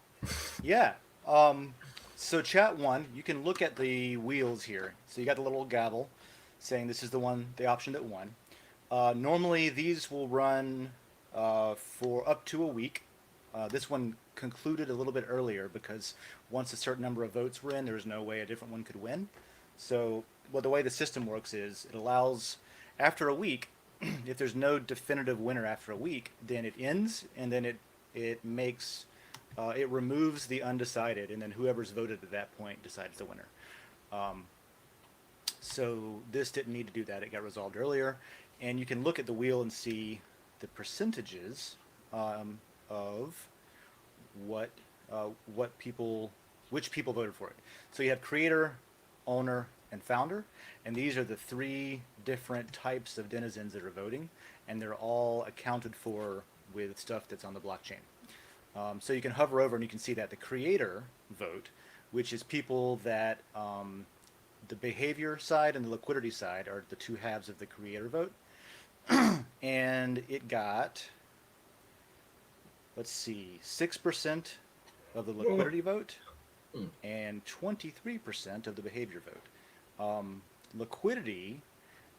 Speaker 2: Yeah. So chat one, you can look at the wheels here. So you got the little gavel saying this is the option that won. Normally these will run for up to a week. This one concluded a little bit earlier because once a certain number of votes were in, there was no way a different one could win. So, well, the way the system works is it allows, after a week, if there's no definitive winner after a week, then it ends, and then it makes it removes the undecided, and then whoever's voted at that point decides the winner. So this didn't need to do that; it got resolved earlier, and you can look at the wheel and see the percentages of which people voted for it. So you have creator, owner, and founder, and these are the three different types of denizens that are voting, and they're all accounted for with stuff that's on the blockchain. So you can hover over and you can see that the creator vote, which is people that the behavior side and the liquidity side are the two halves of the creator vote, and it got, let's see, 6% of the liquidity vote and 23% of the behavior vote. Liquidity,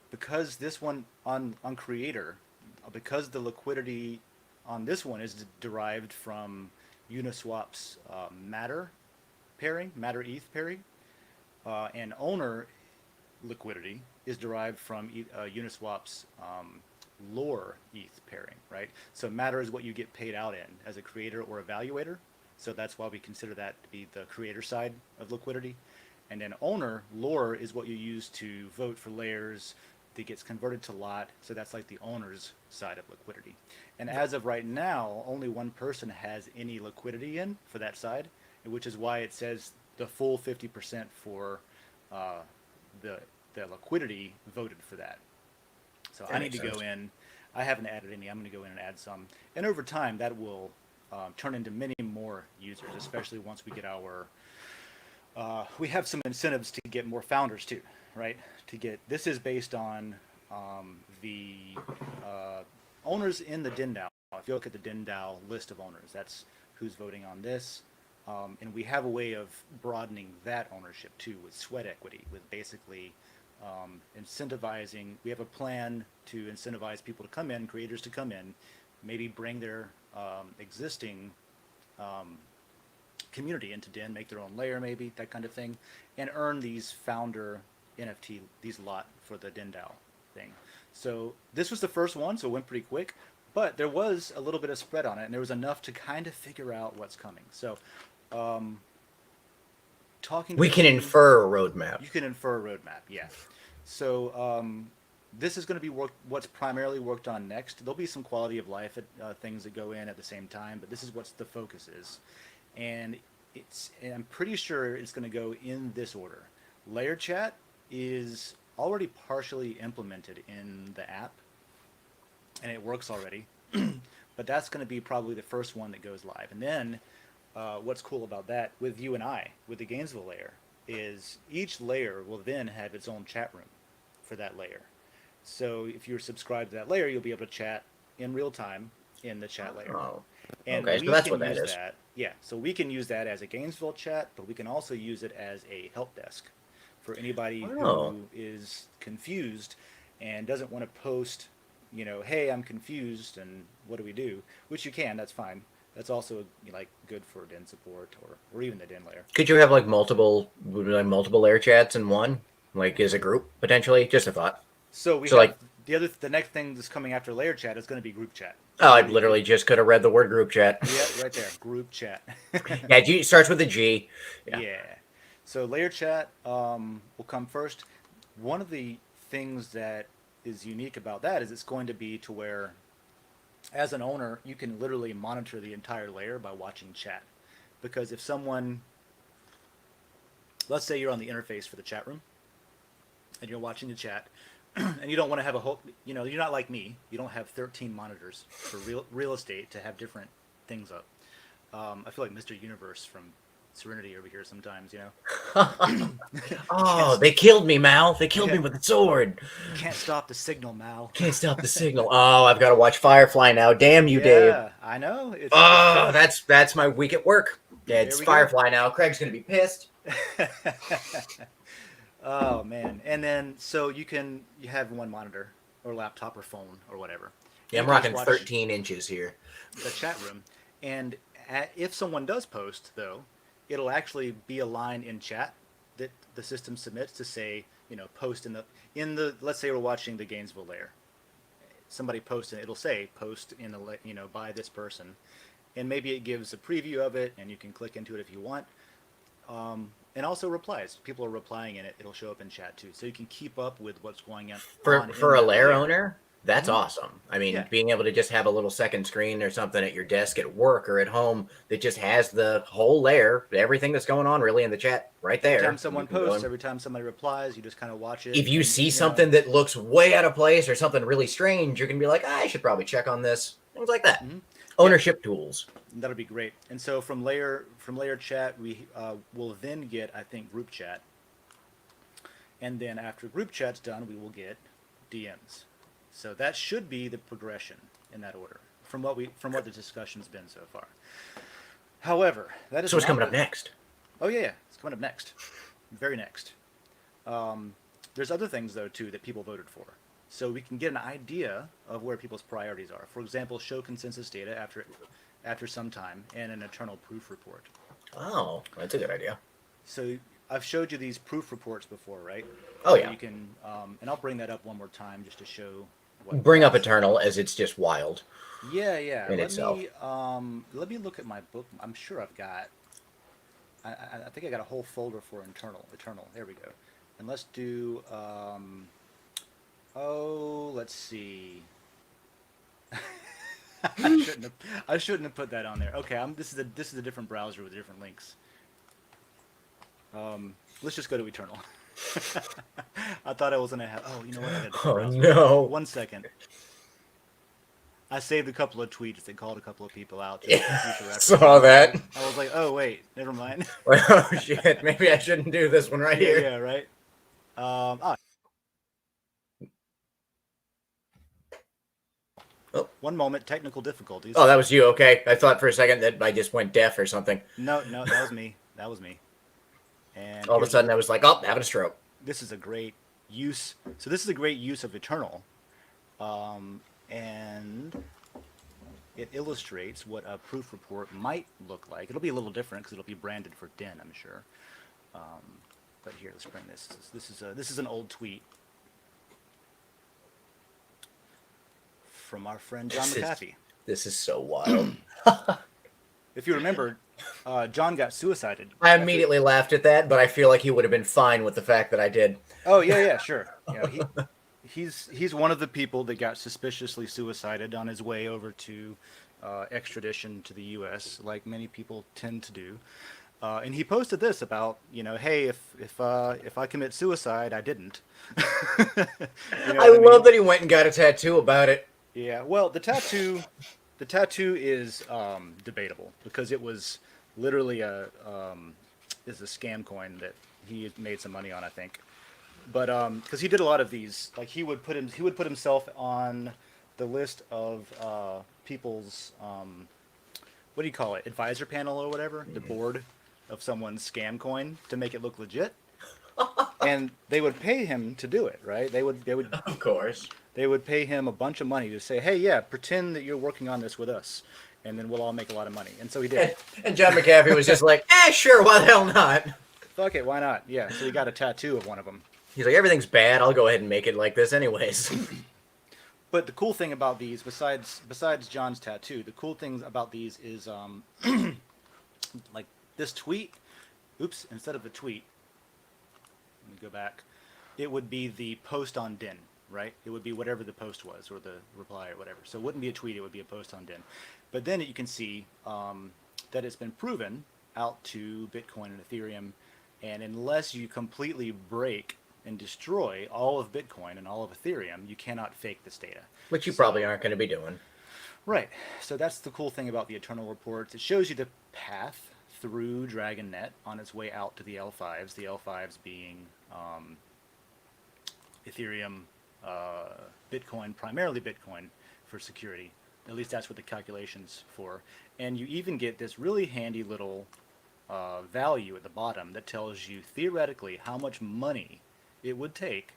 Speaker 2: because this one on creator, because the liquidity on this one is derived from Uniswap's Matter pairing, Matter ETH pairing, and owner liquidity is derived from Uniswap's Lore ETH pairing, right? So Matter is what you get paid out in as a creator or evaluator. So that's why we consider that to be the creator side of liquidity. And then owner, Lore, is what you use to vote for layers that gets converted to lot. So that's like the owner's side of liquidity. And as of right now, only one person has any liquidity in for that side, which is why it says the full 50% for the liquidity voted for that. So I need to go in. I haven't added any. I'm going to go in and add some. And over time, that will turn into many more users, especially once we get our... we have some incentives to get more founders too, right? This is based on the owners in the DENDAO. If you look at the DENDAO list of owners, that's who's voting on this. And we have a way of broadening that ownership too with sweat equity, with basically incentivizing. We have a plan to incentivize people to come in, creators to come in, maybe bring their existing community into Den, make their own layer maybe, that kind of thing, and earn these founder NFT, these lot for the DENDAO thing. So this was the first one, so it went pretty quick, but there was a little bit of spread on it, and there was enough to kind of figure out what's coming. So
Speaker 3: we can infer a roadmap.
Speaker 2: You can infer a roadmap, yeah. So this is going to be what's primarily worked on next. There'll be some quality of life things that go in at the same time, but this is what the focus is. And I'm pretty sure it's going to go in this order. Lair Chat is already partially implemented in the app, and it works already. But that's going to be probably the first one that goes live. And then what's cool about that with you and I, with the Gainesville layer, is each layer will then have its own chat room for that layer. So if you're subscribed to that layer, you'll be able to chat in real time in the chat layer.
Speaker 3: Oh,
Speaker 2: and
Speaker 3: okay, so that's what that is.
Speaker 2: Yeah, so we can use that as a Gainesville chat, but we can also use it as a help desk for anybody who is confused and doesn't want to post, hey, I'm confused and what do we do? Which you can, that's fine. That's also like good for Den support or even the Den layer.
Speaker 3: Could you have like multiple layer chats in one, like as a group potentially? Just a thought.
Speaker 2: So the next thing that's coming after layer chat is going to be group chat.
Speaker 3: Oh, I literally just could have read the word group chat.
Speaker 2: Yeah, right there, group chat.
Speaker 3: Yeah, G starts with a G.
Speaker 2: Yeah. So layer chat will come first. One of the things that is unique about that is it's going to be to where, as an owner, you can literally monitor the entire layer by watching chat. Because if someone let's say you're on the interface for the chat room, and you're watching the chat, and you don't want to have a whole, you're not like me. You don't have 13 monitors for real estate to have different things up. I feel like Mr. Universe from Serenity over here sometimes,
Speaker 3: Oh, they killed me, Mal. They killed me
Speaker 2: Yeah.
Speaker 3: with a sword.
Speaker 2: Can't stop the signal, Mal.
Speaker 3: Can't stop the signal. Oh, I've got to watch Firefly now. Damn you, Dave.
Speaker 2: Yeah, I know. It's
Speaker 3: Oh,
Speaker 2: tough.
Speaker 3: that's my week at work. Yeah, it's
Speaker 2: There we go.
Speaker 3: Firefly now. Craig's gonna be pissed.
Speaker 2: Oh man. And then so you have one monitor or laptop or phone or whatever.
Speaker 3: Yeah, I'm
Speaker 2: You can just
Speaker 3: rocking
Speaker 2: watch
Speaker 3: 13 inches here.
Speaker 2: the chat room, and if someone does post though, it'll actually be a line in chat that the system submits to say, post in the let's say we're watching the Gainesville Lair. Somebody posts and it'll say post in the by this person, and maybe it gives a preview of it, and you can click into it if you want. And also replies. People are replying in it. It'll show up in chat too, so you can keep up with what's going on.
Speaker 3: For a Lair owner, that's awesome. I mean,
Speaker 2: Yeah.
Speaker 3: being able to just have a little second screen or something at your desk at work or at home that just has the whole Lair, everything that's going on really in the chat right there.
Speaker 2: Every time someone posts, every time somebody replies, you just kind of watch it.
Speaker 3: If you see something that looks way out of place or something really strange, you're gonna be like, I should probably check on this. Things like that. Ownership tools.
Speaker 2: That'll be great. And so from Lair Chat, we will then get, I think, group chat, and then after group chat's done, we will get DMs. So that should be the progression in that order from what the discussion's been so far. However, that is
Speaker 3: So what's
Speaker 2: not
Speaker 3: coming up next?
Speaker 2: Oh yeah, it's coming up next, very next. There's other things though too that people voted for, so we can get an idea of where people's priorities are. For example, show consensus data after some time and an internal proof report.
Speaker 3: Oh, that's a good idea.
Speaker 2: So I've showed you these proof reports before, right?
Speaker 3: Oh
Speaker 2: So
Speaker 3: yeah.
Speaker 2: you can, and I'll bring that up one more time just to show. What
Speaker 3: Bring up Eternal as it's just wild.
Speaker 2: Yeah, yeah.
Speaker 3: in itself.
Speaker 2: Let me look at my book. I'm sure I've got. I think I got a whole folder for Eternal. There we go. And let's do. Let's see. I shouldn't have put that on there. Okay, this is a different browser with different links. Let's just go to Eternal. I thought I was gonna have. Oh, you know what? I got a different browser.
Speaker 3: No.
Speaker 2: 1 second. I saved a couple of tweets that called a couple of people out.
Speaker 3: Saw that.
Speaker 2: I was like, oh wait, never mind.
Speaker 3: Oh shit! Maybe I shouldn't do this one right here.
Speaker 2: Yeah, right. Oh. 1 moment, technical difficulties.
Speaker 3: Oh, that was you. Okay, I thought for a second that I just went deaf or something.
Speaker 2: No, that was me. And
Speaker 3: All of a sudden, I was like, "Oh, having a stroke."
Speaker 2: This is a great use. So this is a great use of Eternal, and it illustrates what a proof report might look like. It'll be a little different because it'll be branded for Den, I'm sure. But here, let's bring this. This is an old tweet from our friend John McAfee.
Speaker 3: This is so wild.
Speaker 2: If you remember, John got suicided.
Speaker 3: I immediately laughed at that, but I feel like he would have been fine with the fact that I did.
Speaker 2: Oh yeah, sure. He's one of the people that got suspiciously suicided on his way over to extradition to the U.S., like many people tend to do. And he posted this about, hey, if I commit suicide, I didn't.
Speaker 3: I love that he went and got a tattoo about it.
Speaker 2: Yeah, well, the tattoo is debatable because it was literally is a scam coin that he had made some money on, I think. But because he did a lot of these, like he would put himself on the list of people's what do you call it, advisor panel or whatever, the board of someone's scam coin to make it look legit. And they would pay him to do it, right? They would
Speaker 3: Of course.
Speaker 2: They would pay him a bunch of money to say, hey, yeah, pretend that you're working on this with us, and then we'll all make a lot of money. And so he did.
Speaker 3: And John McAfee was just like, sure, why the hell not?
Speaker 2: Fuck it, why not? Yeah, so he got a tattoo of one of them.
Speaker 3: He's like, everything's bad, I'll go ahead and make it like this anyways.
Speaker 2: But the cool thing about these, besides John's tattoo, the cool thing about these is, like this tweet, instead of the tweet, let me go back, it would be the post on Den. Right? It would be whatever the post was or the reply or whatever. So it wouldn't be a tweet, it would be a post on Den. But then you can see that it's been proven out to Bitcoin and Ethereum And unless you completely break and destroy all of Bitcoin and all of Ethereum, you cannot fake this data.
Speaker 3: Which you probably
Speaker 2: So,
Speaker 3: aren't going to be doing.
Speaker 2: right. So that's the cool thing about the Eternal Reports. It shows you the path through DragonNet on its way out to the L5s. The L5s being Ethereum, Bitcoin, primarily Bitcoin for security. At least that's what the calculations for. And you even get this really handy little value at the bottom that tells you theoretically how much money it would take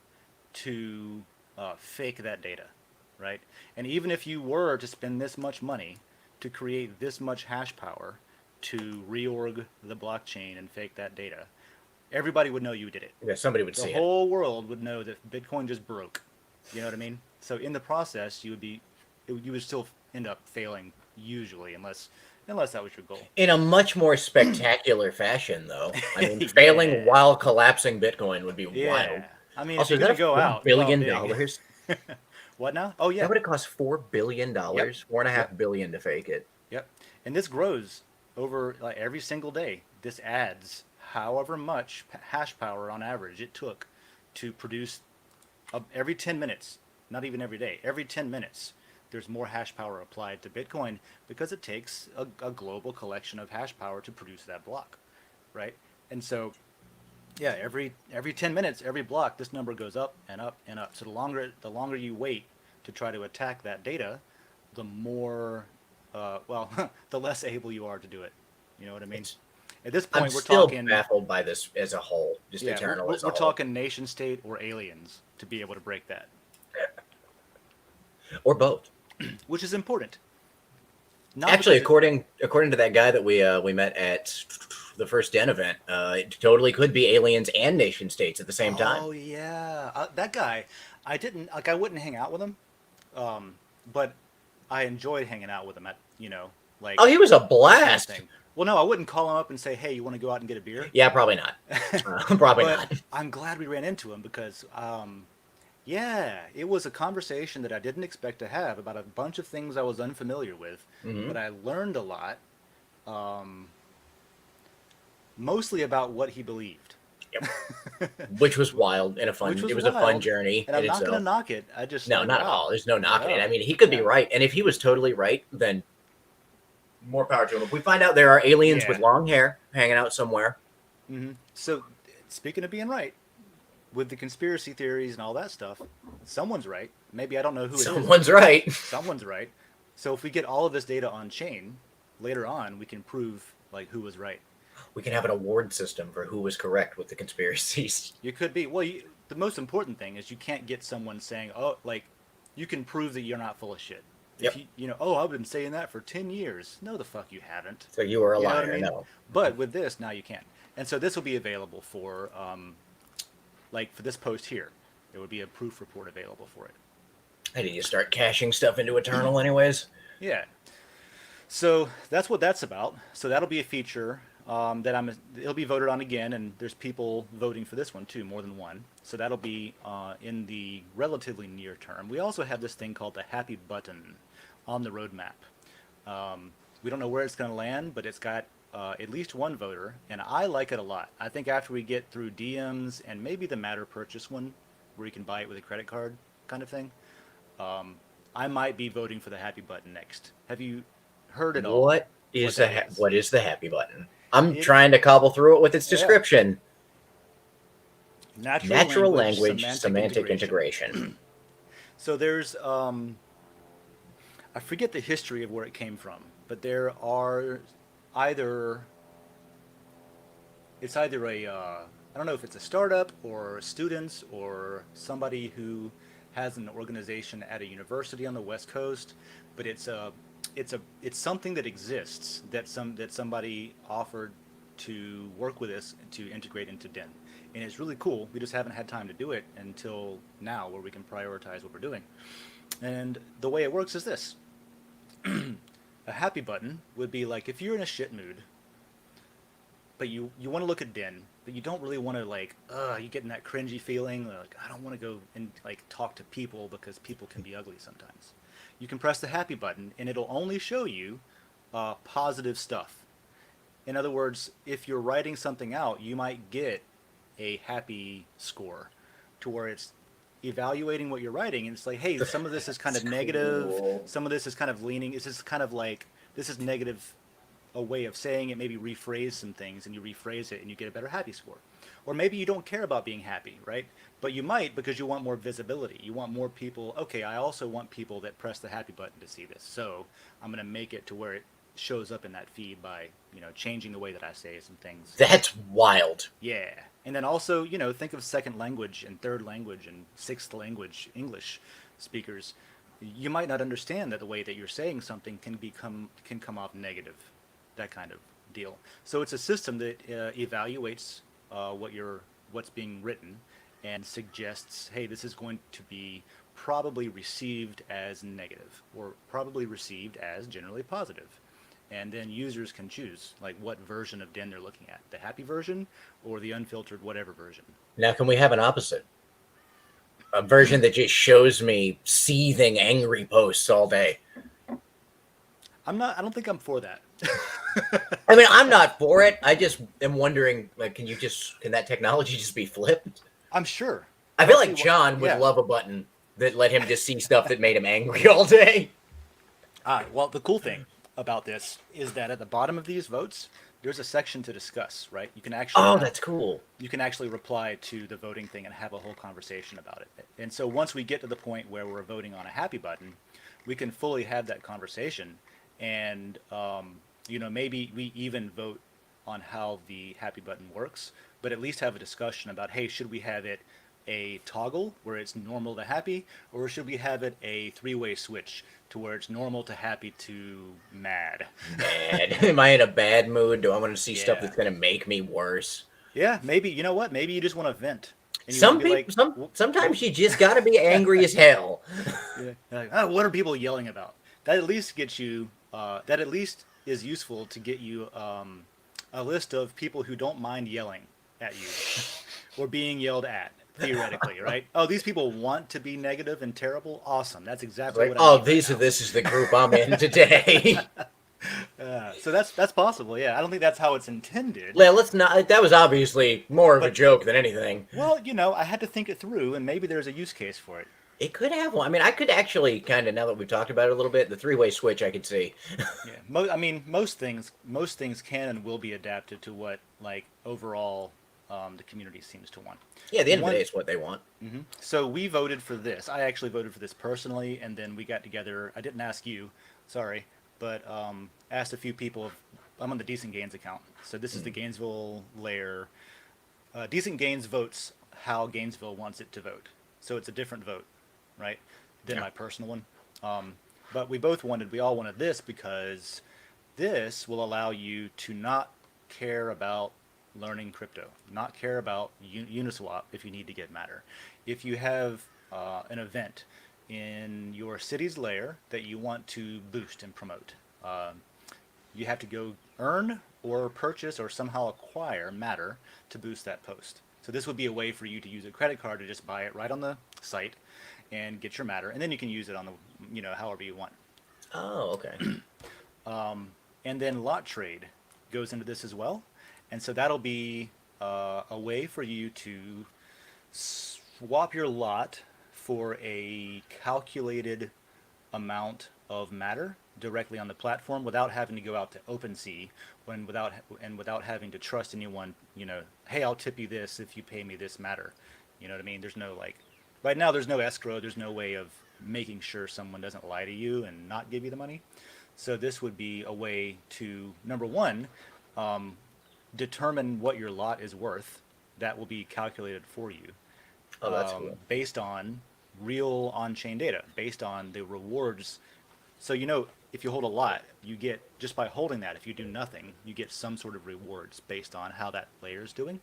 Speaker 2: to fake that data, right? And even if you were to spend this much money to create this much hash power to reorg the blockchain and fake that data, everybody would know you did it.
Speaker 3: Yeah, somebody would
Speaker 2: The
Speaker 3: see it.
Speaker 2: whole world would know that Bitcoin just broke. You know what I mean? So in the process, you would still end up failing usually, unless that was your goal.
Speaker 3: In a much more spectacular fashion, though. I mean, failing
Speaker 2: Yeah.
Speaker 3: while collapsing Bitcoin would be wild.
Speaker 2: Yeah. I mean, if
Speaker 3: Also,
Speaker 2: you're
Speaker 3: is
Speaker 2: gonna
Speaker 3: that
Speaker 2: go out,
Speaker 3: $4
Speaker 2: go out
Speaker 3: billion?
Speaker 2: big. What now? Oh yeah.
Speaker 3: That would have cost $4 billion,
Speaker 2: Yep.
Speaker 3: $4.5
Speaker 2: Yep.
Speaker 3: billion to fake it.
Speaker 2: Yep. And this grows over like every single day. This adds however much hash power on average it took to produce every 10 minutes, not even every day, every 10 minutes, there's more hash power applied to Bitcoin because it takes a global collection of hash power to produce that block, right? And so, yeah, every 10 minutes, every block, this number goes up and up and up. So the longer you wait to try to attack that data, the more, the less able you are to do it. You know what I mean?
Speaker 3: It's,
Speaker 2: At this
Speaker 3: I'm
Speaker 2: point, we're
Speaker 3: still
Speaker 2: talking,
Speaker 3: baffled by this as a whole, just
Speaker 2: yeah,
Speaker 3: Eternal as a
Speaker 2: we're
Speaker 3: whole.
Speaker 2: talking nation state or aliens to be able to break that,
Speaker 3: Or both.
Speaker 2: which is important. Not
Speaker 3: Actually,
Speaker 2: because
Speaker 3: according to that guy that we met at the first Den event, it totally could be aliens and nation states at the same time.
Speaker 2: Oh yeah, that guy. I wouldn't hang out with him, but I enjoyed hanging out with him at like
Speaker 3: Oh, he was a
Speaker 2: this kind of
Speaker 3: blast.
Speaker 2: thing. Well, no, I wouldn't call him up and say, "Hey, you want to go out and get a beer?"
Speaker 3: Yeah, probably not. Probably
Speaker 2: But
Speaker 3: not.
Speaker 2: I'm glad we ran into him because, yeah, it was a conversation that I didn't expect to have about a bunch of things I was unfamiliar with,
Speaker 3: Hmm.
Speaker 2: but I learned a lot, mostly about what he believed.
Speaker 3: Yep. Which was wild and a fun.
Speaker 2: Which was
Speaker 3: It was a fun
Speaker 2: wild,
Speaker 3: journey
Speaker 2: and
Speaker 3: in
Speaker 2: I'm not going to
Speaker 3: itself.
Speaker 2: knock it. I just
Speaker 3: No,
Speaker 2: like,
Speaker 3: not at
Speaker 2: wow,
Speaker 3: all. There's no knocking it. I
Speaker 2: yeah,
Speaker 3: mean, he could be
Speaker 2: yeah,
Speaker 3: right, and if he was totally right, then more power to him. If we find out there are aliens with
Speaker 2: yeah.
Speaker 3: long hair hanging out somewhere,
Speaker 2: So, speaking of being right, with the conspiracy theories and all that stuff, someone's right. Maybe I don't know who it is.
Speaker 3: someone's right.
Speaker 2: Someone's right. So if we get all of this data on chain, later on we can prove like who was right.
Speaker 3: We can have an award system for who was correct with the conspiracies.
Speaker 2: You could be the most important thing is you can't get someone saying, "Oh, like you can prove that you're not full of shit." If
Speaker 3: Yep.
Speaker 2: oh, I've been saying that for 10 years. No, the fuck you haven't.
Speaker 3: So you were a
Speaker 2: You know
Speaker 3: liar.
Speaker 2: what I mean?
Speaker 3: No.
Speaker 2: But with this, now you can. And so this will be available for, like for this post here, there would be a proof report available for it.
Speaker 3: I need to start cashing stuff into Eternal, anyways.
Speaker 2: Yeah. So that's what that's about. So that'll be a feature it'll be voted on again, and there's people voting for this one too, more than one. So that'll be in the relatively near term. We also have this thing called the Happy Button on the roadmap. We don't know where it's going to land, but it's got at least one voter, and I like it a lot. I think after we get through DMs and maybe the Matter purchase one, where you can buy it with a credit card kind of thing, I might be voting for the Happy Button next. Have you heard it all?
Speaker 3: What is
Speaker 2: that is?
Speaker 3: what is the happy button? I'm
Speaker 2: It-
Speaker 3: trying to cobble through it with its
Speaker 2: Yeah.
Speaker 3: description.
Speaker 2: Natural,
Speaker 3: Natural language semantic
Speaker 2: integration.
Speaker 3: integration.
Speaker 2: So there's I forget the history of where it came from, but there are either it's either a I don't know if it's a startup or students or somebody who has an organization at a university on the West Coast, but it's something that exists that somebody offered to work with us to integrate into Den. And it's really cool. We just haven't had time to do it until now where we can prioritize what we're doing. And the way it works is this. A happy button would be like if you're in a shit mood, but you want to look at Den, but you don't really want to like, you getting that cringy feeling, like I don't want to go and like talk to people because people can be ugly sometimes. You can press the happy button and it'll only show you positive stuff. In other words, if you're writing something out, you might get a happy score to where it's evaluating what you're writing, and it's like, hey, some of this is kind
Speaker 3: That's
Speaker 2: of negative,
Speaker 3: cool.
Speaker 2: some of this is kind of leaning, it's just kind of like, this is negative, a way of saying it, maybe rephrase some things, and you rephrase it and you get a better happy score. Or maybe you don't care about being happy, right? But you might, because you want more visibility. You want more people, okay, I also want people that press the happy button to see this. So I'm going to make it to where it shows up in that feed by, changing the way that I say some things.
Speaker 3: That's wild.
Speaker 2: Yeah. And then also, think of second language and third language and sixth language English speakers. You might not understand that the way that you're saying something can come off negative, that kind of deal. So it's a system that evaluates what's being written and suggests, hey, this is going to be probably received as negative or probably received as generally positive. And then users can choose like what version of Den they're looking at, the happy version or the unfiltered whatever version.
Speaker 3: Now, can we have an opposite? A version that just shows me seething, angry posts all day.
Speaker 2: I don't think I'm for that.
Speaker 3: I mean, I'm not for it. I just am wondering, like, can that technology just be flipped?
Speaker 2: I'm sure.
Speaker 3: I feel like John would love a button that let him just see stuff that made him angry all day.
Speaker 2: Well, the cool thing about this is that at the bottom of these votes, there's a section to discuss, right? You can actually
Speaker 3: that's cool.
Speaker 2: You can actually reply to the voting thing and have a whole conversation about it. And so once we get to the point where we're voting on a happy button, we can fully have that conversation. And maybe we even vote on how the happy button works, but at least have a discussion about, hey, should we have it a toggle where it's normal to happy, or should we have it a three-way switch to where it's normal to happy to mad?
Speaker 3: Mad. Am I in a bad mood? Do I want to see stuff
Speaker 2: Yeah.
Speaker 3: that's going to make me worse?
Speaker 2: Yeah, maybe, you know what? Maybe you just want to vent. And you
Speaker 3: Some
Speaker 2: wanna be
Speaker 3: people,
Speaker 2: like,
Speaker 3: sometimes you just got to be angry as hell.
Speaker 2: yeah, like, oh, what are people yelling about? That at least gets you, that at least is useful to get you a list of people who don't mind yelling at you or being yelled at, theoretically, right? Oh, these people want to be negative and terrible? Awesome. That's exactly what I need right now.
Speaker 3: This is the group I'm in today.
Speaker 2: So that's possible, yeah. I don't think that's how it's intended.
Speaker 3: Well, let's not. That was obviously more of a joke than anything.
Speaker 2: Well, I had to think it through, and maybe there's a use case for it.
Speaker 3: It could have one. I mean, I could actually kind of, now that we've talked about it a little bit, the three-way switch I could see.
Speaker 2: Yeah, I mean, most things can and will be adapted to what, like, overall the community seems to want.
Speaker 3: Yeah, the end of the day is what they want.
Speaker 2: Mm-hmm. So we voted for this. I actually voted for this personally, and then we got together. I didn't ask you, sorry, but asked a few people. I'm on the Decent Gains account, so this is the Gainesville Lair. Decent Gains votes how Gainesville wants it to vote, so it's a different vote, right, than my personal one. But we all wanted this because this will allow you to not care about learning crypto, not care about Uniswap if you need to get Matter. If you have an event in your city's layer that you want to boost and promote, you have to go earn or purchase or somehow acquire Matter to boost that post. So this would be a way for you to use a credit card to just buy it right on the site and get your Matter, and then you can use it on the, however you want.
Speaker 3: Oh, okay.
Speaker 2: And then lot trade goes into this as well. And so that'll be a way for you to swap your lot for a calculated amount of Matter directly on the platform without having to go out to OpenSea without having to trust anyone, hey, I'll tip you this if you pay me this Matter. You know what I mean? There's no, like, right now there's no escrow, there's no way of making sure someone doesn't lie to you and not give you the money. So this would be a way to, number one, determine what your lot is worth. That will be calculated for you.
Speaker 3: Oh, that's cool.
Speaker 2: Based on real on-chain data, based on the rewards. So, if you hold a lot, you get, just by holding that, if you do nothing, you get some sort of rewards based on how that layer is doing.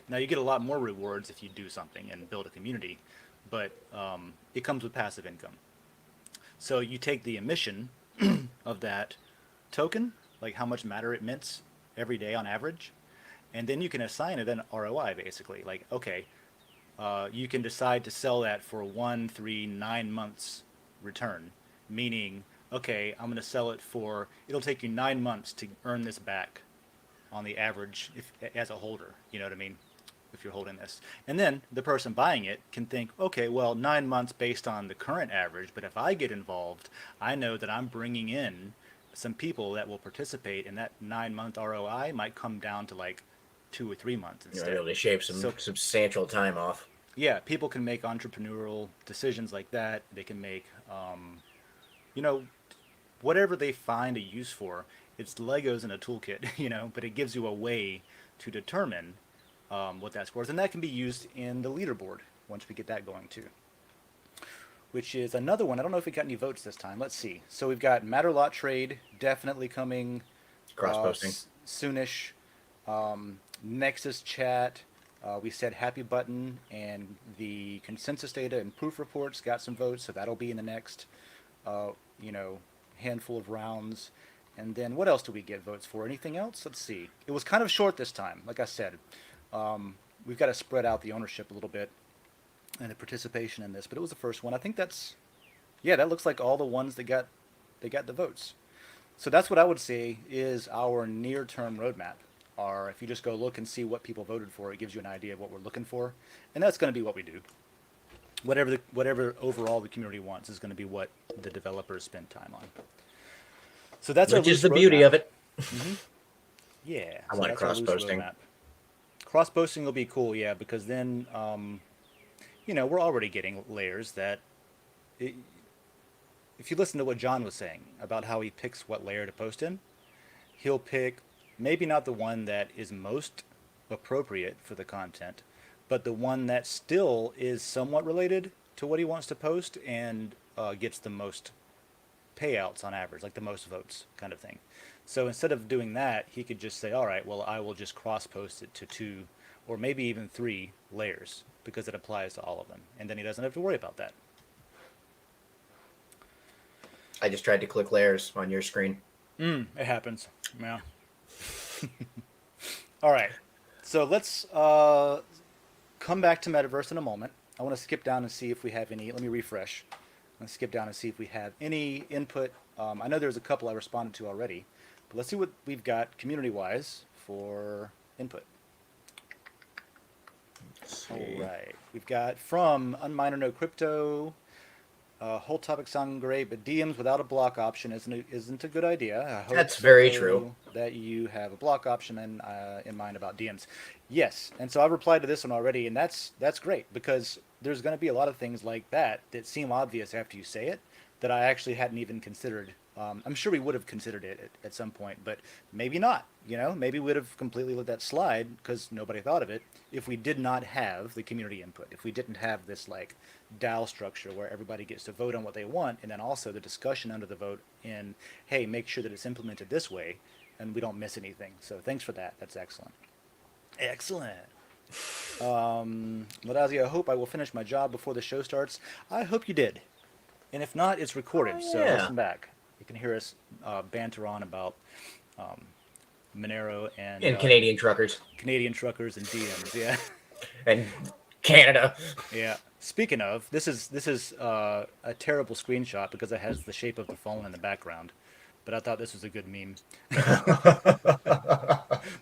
Speaker 2: Now, you get a lot more rewards if you do something and build a community, but it comes with passive income. So you take the emission of that token, like how much Matter it mints every day on average, and then you can assign it an ROI, basically. Like, okay, you can decide to sell that for 1, 3, 9 months return, meaning, okay, I'm going to sell it for, it'll take you 9 months to earn this back on the average if as a holder. You know what I mean? If you're holding this, and then the person buying it can think, okay, well, 9 months based on the current average, but if I get involved, I know that I'm bringing in some people that will participate, and that 9 month ROI might come down to like 2 or 3 months
Speaker 3: You're
Speaker 2: instead.
Speaker 3: able to shave some
Speaker 2: So
Speaker 3: substantial time off.
Speaker 2: yeah, people can make entrepreneurial decisions like that. They can make, you know, whatever they find a use for. It's Legos in a toolkit, but it gives you a way to determine what that's worth, and that can be used in the leaderboard once we get that going too. Which is another one. I don't know if we got any votes this time. Let's see. So we've got Matterlot trade definitely coming
Speaker 3: Cross posting.
Speaker 2: soonish. Nexus chat. We said happy button, and the consensus data and proof reports got some votes, so that'll be in the next, you know, handful of rounds. And then what else do we get votes for? Anything else? Let's see. It was kind of short this time. Like I said, we've got to spread out the ownership a little bit and the participation in this, but it was the first one. I think that's, yeah, that looks like all the ones that got the votes. So that's what I would say is our near-term roadmap. Or if you just go look and see what people voted for, it gives you an idea of what we're looking for, and that's going to be what we do. Whatever overall the community wants is going to be what the developers spend time on. So that's
Speaker 3: Which
Speaker 2: our
Speaker 3: is the
Speaker 2: loose
Speaker 3: beauty
Speaker 2: roadmap.
Speaker 3: of it.
Speaker 2: Yeah,
Speaker 3: I
Speaker 2: so
Speaker 3: want
Speaker 2: that's our loose
Speaker 3: cross-posting.
Speaker 2: roadmap. Cross-posting will be cool, yeah, because then, we're already getting layers that, if you listen to what John was saying about how he picks what layer to post in, he'll pick maybe not the one that is most appropriate for the content, but the one that still is somewhat related to what he wants to post and gets the most payouts on average, like the most votes kind of thing. So instead of doing that, he could just say, all right, well, I will just cross post it to 2 or maybe even 3 layers because it applies to all of them. And then he doesn't have to worry about that.
Speaker 3: I just tried to click layers on your screen.
Speaker 2: It happens. Yeah. All right. So let's come back to Metaverse in a moment. I want to skip down and see if we have any. Let me refresh. I'm going to skip down and see if we have any input. I know there's a couple I responded to already, but let's see what we've got community-wise for input. All right. We've got from Unminer No Crypto. Whole topic sound great, but DMs without a block option isn't a good idea. I hope
Speaker 3: That's very true.
Speaker 2: that you have a block option in mind about DMs. Yes, and so I've replied to this one already, and that's great because there's going to be a lot of things like that seem obvious after you say it that I actually hadn't even considered. I'm sure we would have considered it at some point, but maybe not. Maybe we'd have completely let that slide because nobody thought of it if we did not have the community input. If we didn't have this like DAO structure where everybody gets to vote on what they want, and then also the discussion under the vote in, hey, make sure that it's implemented this way, and we don't miss anything. So thanks for that. That's excellent. Excellent. Ladazzi, I hope I will finish my job before the show starts. I hope you did. And if not, it's recorded, so listen back. You can hear us banter on about Monero and
Speaker 3: Canadian truckers.
Speaker 2: Canadian truckers and DMs, yeah.
Speaker 3: And Canada.
Speaker 2: Yeah. Speaking of, this is a terrible screenshot because it has the shape of the phone in the background. But I thought this was a good meme.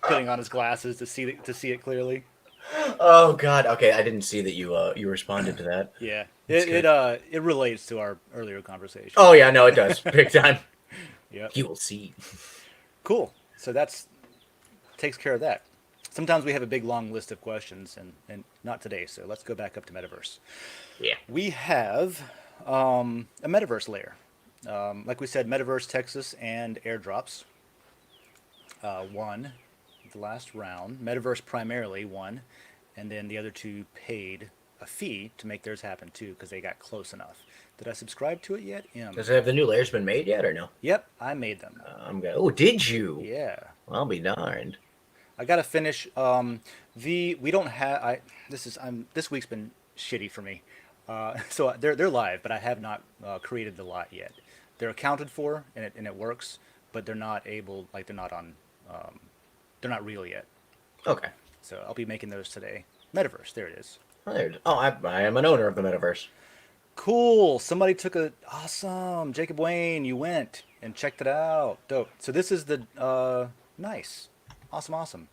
Speaker 2: Putting on his glasses to see it clearly.
Speaker 3: Oh God. Okay, I didn't see that you responded to that.
Speaker 2: Yeah. It relates to our earlier conversation.
Speaker 3: Oh yeah, no, it does. Big time.
Speaker 2: Yep.
Speaker 3: You will see.
Speaker 2: Cool. So that's takes care of that. Sometimes we have a big long list of questions, and not today. So let's go back up to Metaverse.
Speaker 3: Yeah.
Speaker 2: We have a Metaverse layer. Like we said, Metaverse Texas and airdrops won the last round. Metaverse primarily won, and then the other two paid a fee to make theirs happen too because they got close enough. Did I subscribe to it yet?
Speaker 3: Have the new layers been made yet or no?
Speaker 2: Yep, I made them.
Speaker 3: I'm good. Oh, did you?
Speaker 2: Yeah.
Speaker 3: Well, I'll be darned.
Speaker 2: I gotta finish. We don't have. This week's been shitty for me. So they're live, but I have not created the lot yet. They're accounted for and it works, but they're not able. Like they're not on. They're not real yet.
Speaker 3: Okay.
Speaker 2: So I'll be making those today. Metaverse. There it is.
Speaker 3: I am an owner of the Metaverse.
Speaker 2: Cool. Somebody took awesome. Jacob Wayne, you went and checked it out. Dope. So this is the nice. Awesome, awesome.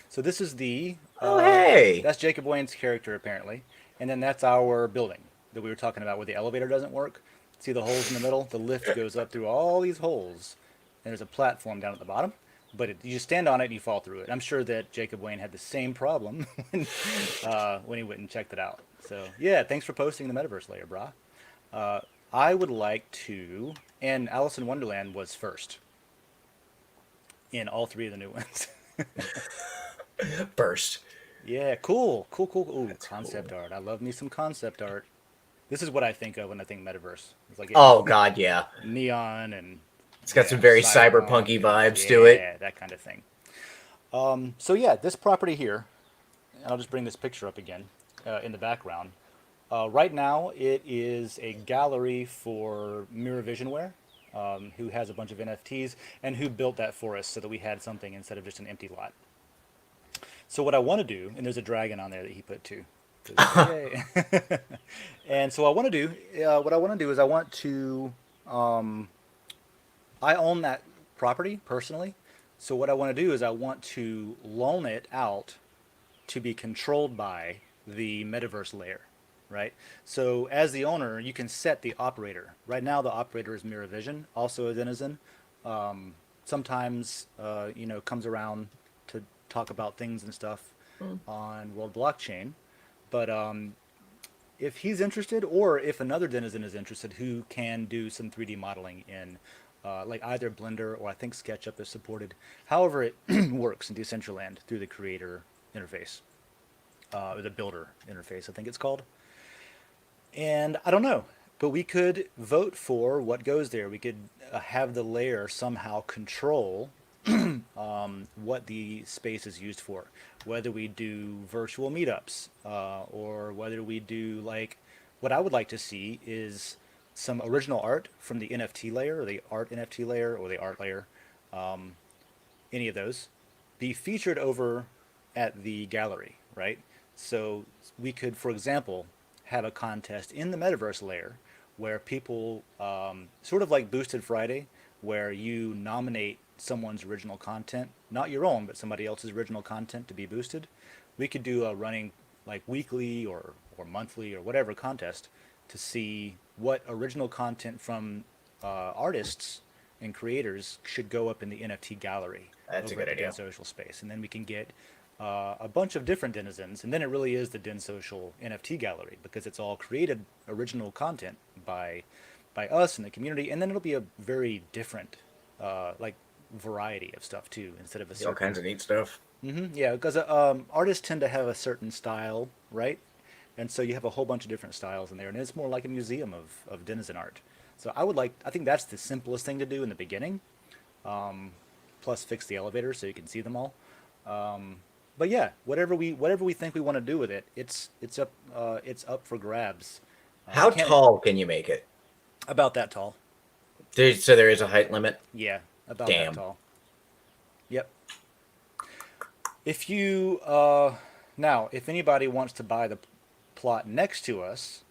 Speaker 2: So this is the
Speaker 3: Oh, hey.
Speaker 2: that's Jacob Wayne's character apparently, and then that's our building that we were talking about where the elevator doesn't work. See the holes in the middle? The lift goes up through all these holes, and there's a platform down at the bottom. But you just stand on it and you fall through it. I'm sure that Jacob Wayne had the same problem when he went and checked it out. So yeah, thanks for posting the metaverse layer, brah. I would like to, and Alice in Wonderland was first in all three of the new ones.
Speaker 3: Burst.
Speaker 2: Yeah, cool, cool, cool. Ooh,
Speaker 3: That's
Speaker 2: concept
Speaker 3: cool.
Speaker 2: art. I love me some concept art. This is what I think of when I think metaverse. It's like
Speaker 3: Oh God, yeah.
Speaker 2: neon and
Speaker 3: It's got some very cyberpunky
Speaker 2: and
Speaker 3: vibes to it.
Speaker 2: yeah, that kind of thing. So yeah, this property here, and I'll just bring this picture up again in the background. Right now, it is a gallery for Mirror Visionware, who has a bunch of NFTs and who built that for us so that we had something instead of just an empty lot. So what I want to do, and there's a dragon on there that he put too. Yay. And so what I want to do is I want to, I own that property personally. So what I want to do is I want to loan it out to be controlled by the metaverse layer, right? So as the owner, you can set the operator. Right now, the operator is Mirror Vision, also a denizen. Sometimes, comes around to talk about things and stuff on World Blockchain. But if he's interested, or if another denizen is interested who can do some 3D modeling in like either Blender or I think SketchUp is supported, however it works in Decentraland through the creator interface, or the builder interface, I think it's called. And I don't know, but we could vote for what goes there. We could have the layer somehow control what the space is used for, whether we do virtual meetups or whether we do like, what I would like to see is some original art from the NFT layer or the art NFT layer or the art layer, any of those, be featured over at the gallery, right? So we could, for example, have a contest in the metaverse layer where people, sort of like Boosted Friday, where you nominate someone's original content, not your own, but somebody else's original content to be boosted. We could do a running like weekly or monthly or whatever contest to see what original content from artists and creators should go up in the NFT gallery
Speaker 3: That's a
Speaker 2: over
Speaker 3: good
Speaker 2: at the
Speaker 3: idea.
Speaker 2: Den.Social space. And then we can get a bunch of different denizens. And then it really is the Den.Social NFT gallery because it's all created original content by us and the community. And then it'll be a very different like variety of stuff too, instead of a
Speaker 3: All
Speaker 2: certain.
Speaker 3: kinds of neat stuff.
Speaker 2: Yeah, because artists tend to have a certain style, right? And so you have a whole bunch of different styles in there, and it's more like a museum of denizen art. So I think that's the simplest thing to do in the beginning. Plus fix the elevator so you can see them all. But yeah, whatever we think we want to do with it, it's up for grabs.
Speaker 3: How
Speaker 2: Can't
Speaker 3: tall can you make it?
Speaker 2: about that tall.
Speaker 3: So there is a height limit?
Speaker 2: Yeah, about that
Speaker 3: Damn.
Speaker 2: tall. Yep. If you now, if anybody wants to buy the plot next to us,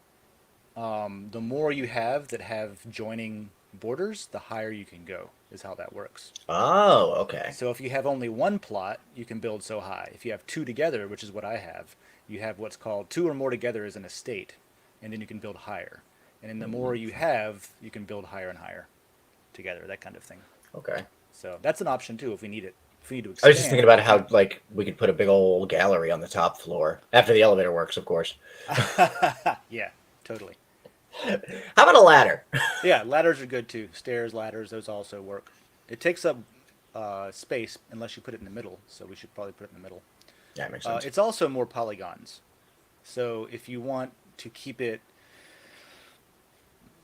Speaker 2: the more you have that have joining borders, the higher you can go. Is how that works.
Speaker 3: Oh, okay.
Speaker 2: So if you have only one plot, you can build so high. If you have two together, which is what I have, you have what's called two or more together as an estate, and then you can build higher. And then the more you have, you can build higher and higher together, that kind of thing.
Speaker 3: Okay.
Speaker 2: So that's an option too if we need it. If we need to
Speaker 3: I
Speaker 2: expand.
Speaker 3: was just thinking about how like we could put a big old gallery on the top floor after the elevator works, of course.
Speaker 2: Yeah, totally.
Speaker 3: How about a ladder?
Speaker 2: Yeah, ladders are good too. Stairs, ladders, those also work. It takes up space unless you put it in the middle, so we should probably put it in the middle.
Speaker 3: Yeah, that makes sense.
Speaker 2: It's also more polygons. So if you want to keep it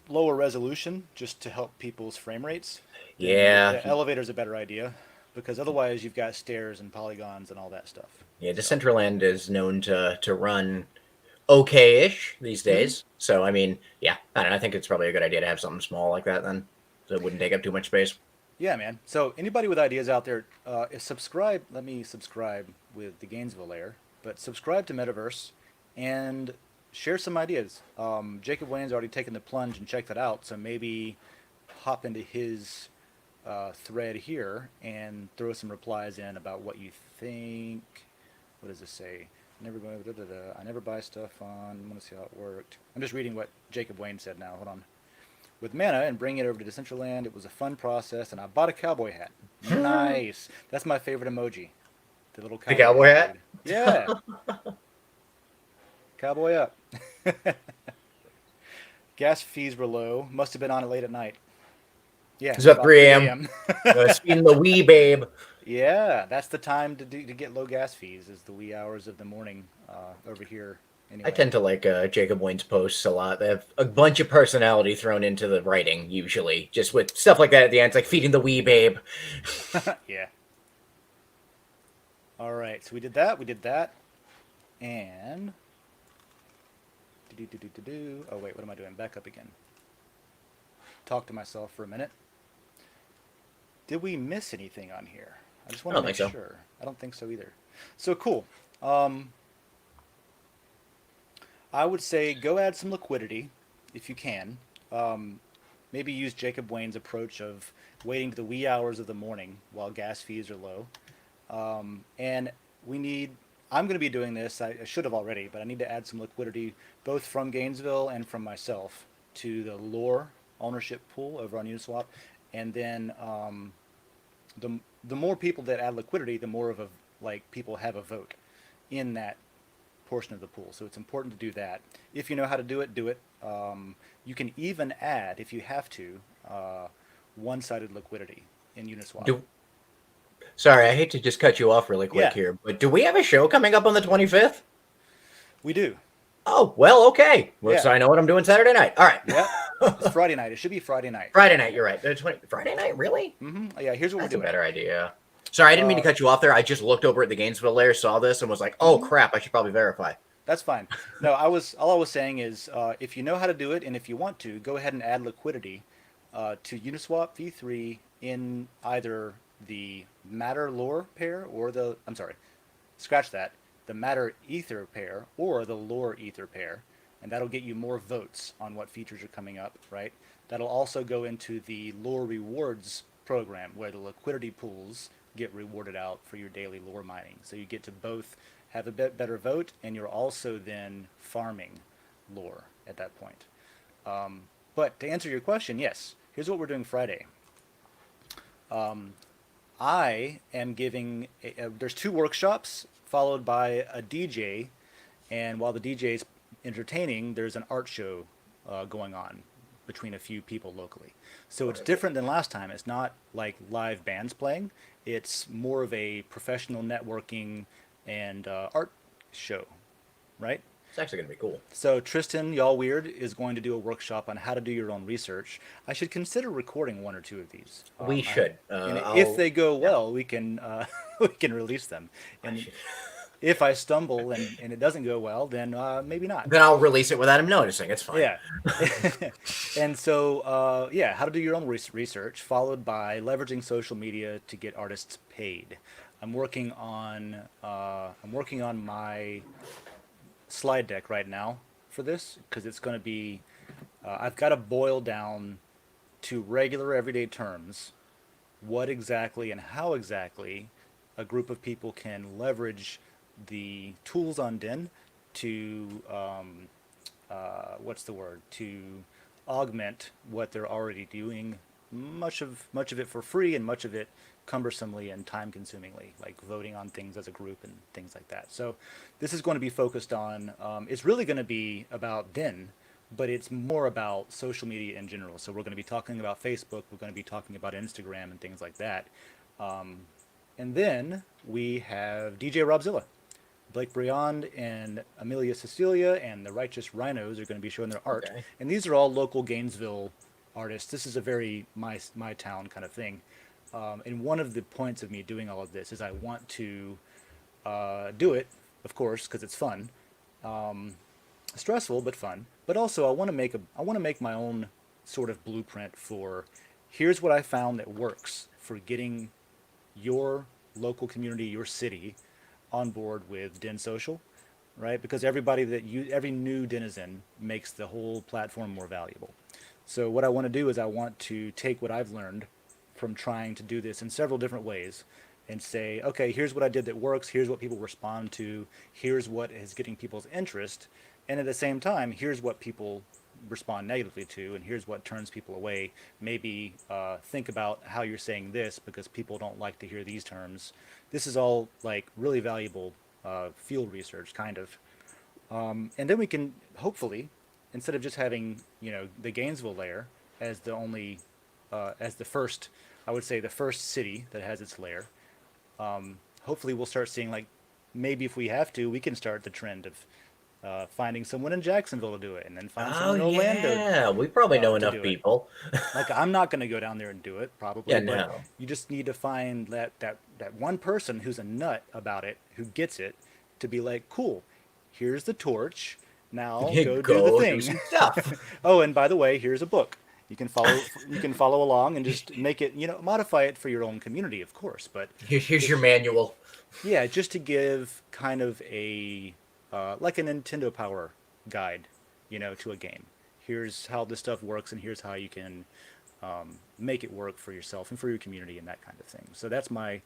Speaker 2: lower resolution, just to help people's frame rates, then
Speaker 3: Yeah.
Speaker 2: the elevator's a better idea, because otherwise you've got stairs and polygons and all that stuff.
Speaker 3: Yeah, Decentraland is known to run okay-ish these days. So I mean, yeah, I don't know, I think it's probably a good idea to have something small like that then, so it wouldn't take up too much space.
Speaker 2: Yeah, man. So anybody with ideas out there, subscribe. Let me subscribe with the Gainesville layer, but subscribe to Metaverse and share some ideas. Jacob Wayne's already taken the plunge and checked that out, so maybe hop into his thread here and throw some replies in about what you think. What does this say? I never buy stuff on. I want to see how it worked. I'm just reading what Jacob Wayne said now. Hold on. With mana and bringing it over to Decentraland, it was a fun process, and I bought a cowboy hat. Nice. That's my favorite emoji. The little
Speaker 3: cowboy hat?
Speaker 2: Dude. Yeah. Cowboy up. Gas fees were low. Must have been on it late at night. Yeah.
Speaker 3: It's about 3 a.m. Speaking the wee babe.
Speaker 2: Yeah, that's the time to get low gas fees, is the wee hours of the morning over here. Anyway.
Speaker 3: I tend to like Jacob Wayne's posts a lot. They have a bunch of personality thrown into the writing, usually, just with stuff like that at the end. It's like feeding the wee babe.
Speaker 2: Yeah. All right, so we did that. And... Oh, wait, what am I doing? Back up again. Talk to myself for a minute. Did we miss anything on here? I just want to make sure. I don't think so either. So cool. I would say go add some liquidity if you can. Maybe use Jacob Wayne's approach of waiting to the wee hours of the morning while gas fees are low. And I'm going to be doing this. I should have already, but I need to add some liquidity both from Gainesville and from myself to the lore ownership pool over on Uniswap. And then the more people that add liquidity, the more of people have a vote in that portion of the pool. So it's important to do that. If you know how to do it, do it. You can even add, if you have to, one-sided liquidity in Uniswap.
Speaker 3: Sorry, I hate to just cut you off really quick here, but do we have a show coming up on the 25th?
Speaker 2: We do.
Speaker 3: Oh, well, okay. Well, so I know what I'm doing Saturday night. All right.
Speaker 2: Yeah. It's Friday night. It should be Friday night.
Speaker 3: Friday night, you're right. Friday night, really?
Speaker 2: Mm-hmm. Yeah, here's what we're doing.
Speaker 3: That's a better idea. Sorry, I didn't mean to cut you off there. I just looked over at the Gainesville layer, saw this, and was like, oh, crap, I should probably verify.
Speaker 2: That's fine. No, all I was saying is if you know how to do it and if you want to, go ahead and add liquidity to Uniswap v3 in either the Matter Lore pair or the Matter Ether pair or the Lore Ether pair, and that'll get you more votes on what features are coming up, right? That'll also go into the Lore Rewards program where the liquidity pools get rewarded out for your daily lore mining. So you get to both have a bit better vote, and you're also then farming lore at that point. But to answer your question, yes, here's what we're doing Friday. I am giving, there's 2 workshops followed by a DJ, and while the DJ is entertaining, there's an art show going on between a few people locally. So it's different than last time. It's not like live bands playing. It's more of a professional networking and art show, right?
Speaker 3: It's actually going to be cool.
Speaker 2: So Tristan, Y'all Weird, is going to do a workshop on how to do your own research. I should consider recording 1 or 2 of these.
Speaker 3: We should.
Speaker 2: If they go well, we can we can release them. And if I stumble and it doesn't go well, then maybe not.
Speaker 3: Then I'll release it without him noticing. It's fine.
Speaker 2: Yeah. And so, how to do your own research, followed by leveraging social media to get artists paid. I'm working on my slide deck right now for this because it's going to be. I've got to boil down to regular everyday terms what exactly and how exactly a group of people can leverage the tools on Den to to augment what they're already doing, much of it for free and much of it cumbersomely and time consumingly, like voting on things as a group and things like that. So this is going to be focused on it's really going to be about Den, but it's more about social media in general. So we're going to be talking about Facebook, we're going to be talking about Instagram and things like that. And then we have DJ Robzilla. Blake Briand and Amelia Cecilia and the Righteous Rhinos are going to be showing their art. Okay. And these are all local Gainesville artists. This is a very my town kind of thing. And one of the points of me doing all of this is I want to do it, of course, because it's fun. Stressful, but fun. But also I want to make my own sort of blueprint for here's what I found that works for getting your local community, your city, on board with Den.Social, right? Because every new denizen makes the whole platform more valuable. So what I want to do is I want to take what I've learned from trying to do this in several different ways and say, okay, here's what I did that works, here's what people respond to, here's what is getting people's interest, and at the same time, here's what people respond negatively to, and here's what turns people away. Maybe think about how you're saying this because people don't like to hear these terms. This is all like really valuable field research, kind of. And then we can hopefully, instead of just having the Gainesville layer as the only, as the first, I would say the first city that has its layer. Hopefully we'll start seeing, like, maybe if we have to, we can start the trend of finding someone in Jacksonville to do it, and then find someone in Orlando.
Speaker 3: Yeah, we probably know enough people.
Speaker 2: Like, I'm not going to go down there and do it, probably.
Speaker 3: Yeah,
Speaker 2: but
Speaker 3: no.
Speaker 2: you just need to find that one person who's a nut about it, who gets it, to be like, cool, here's the torch. Now go do the thing.
Speaker 3: Do some stuff.
Speaker 2: Oh, and by the way, here's a book. You can follow. You can follow along and just make it. Modify it for your own community, of course. But
Speaker 3: Here's your manual.
Speaker 2: yeah, just to give kind of a like a Nintendo Power guide, to a game. Here's how this stuff works, and here's how you can make it work for yourself and for your community and that kind of thing. So that's my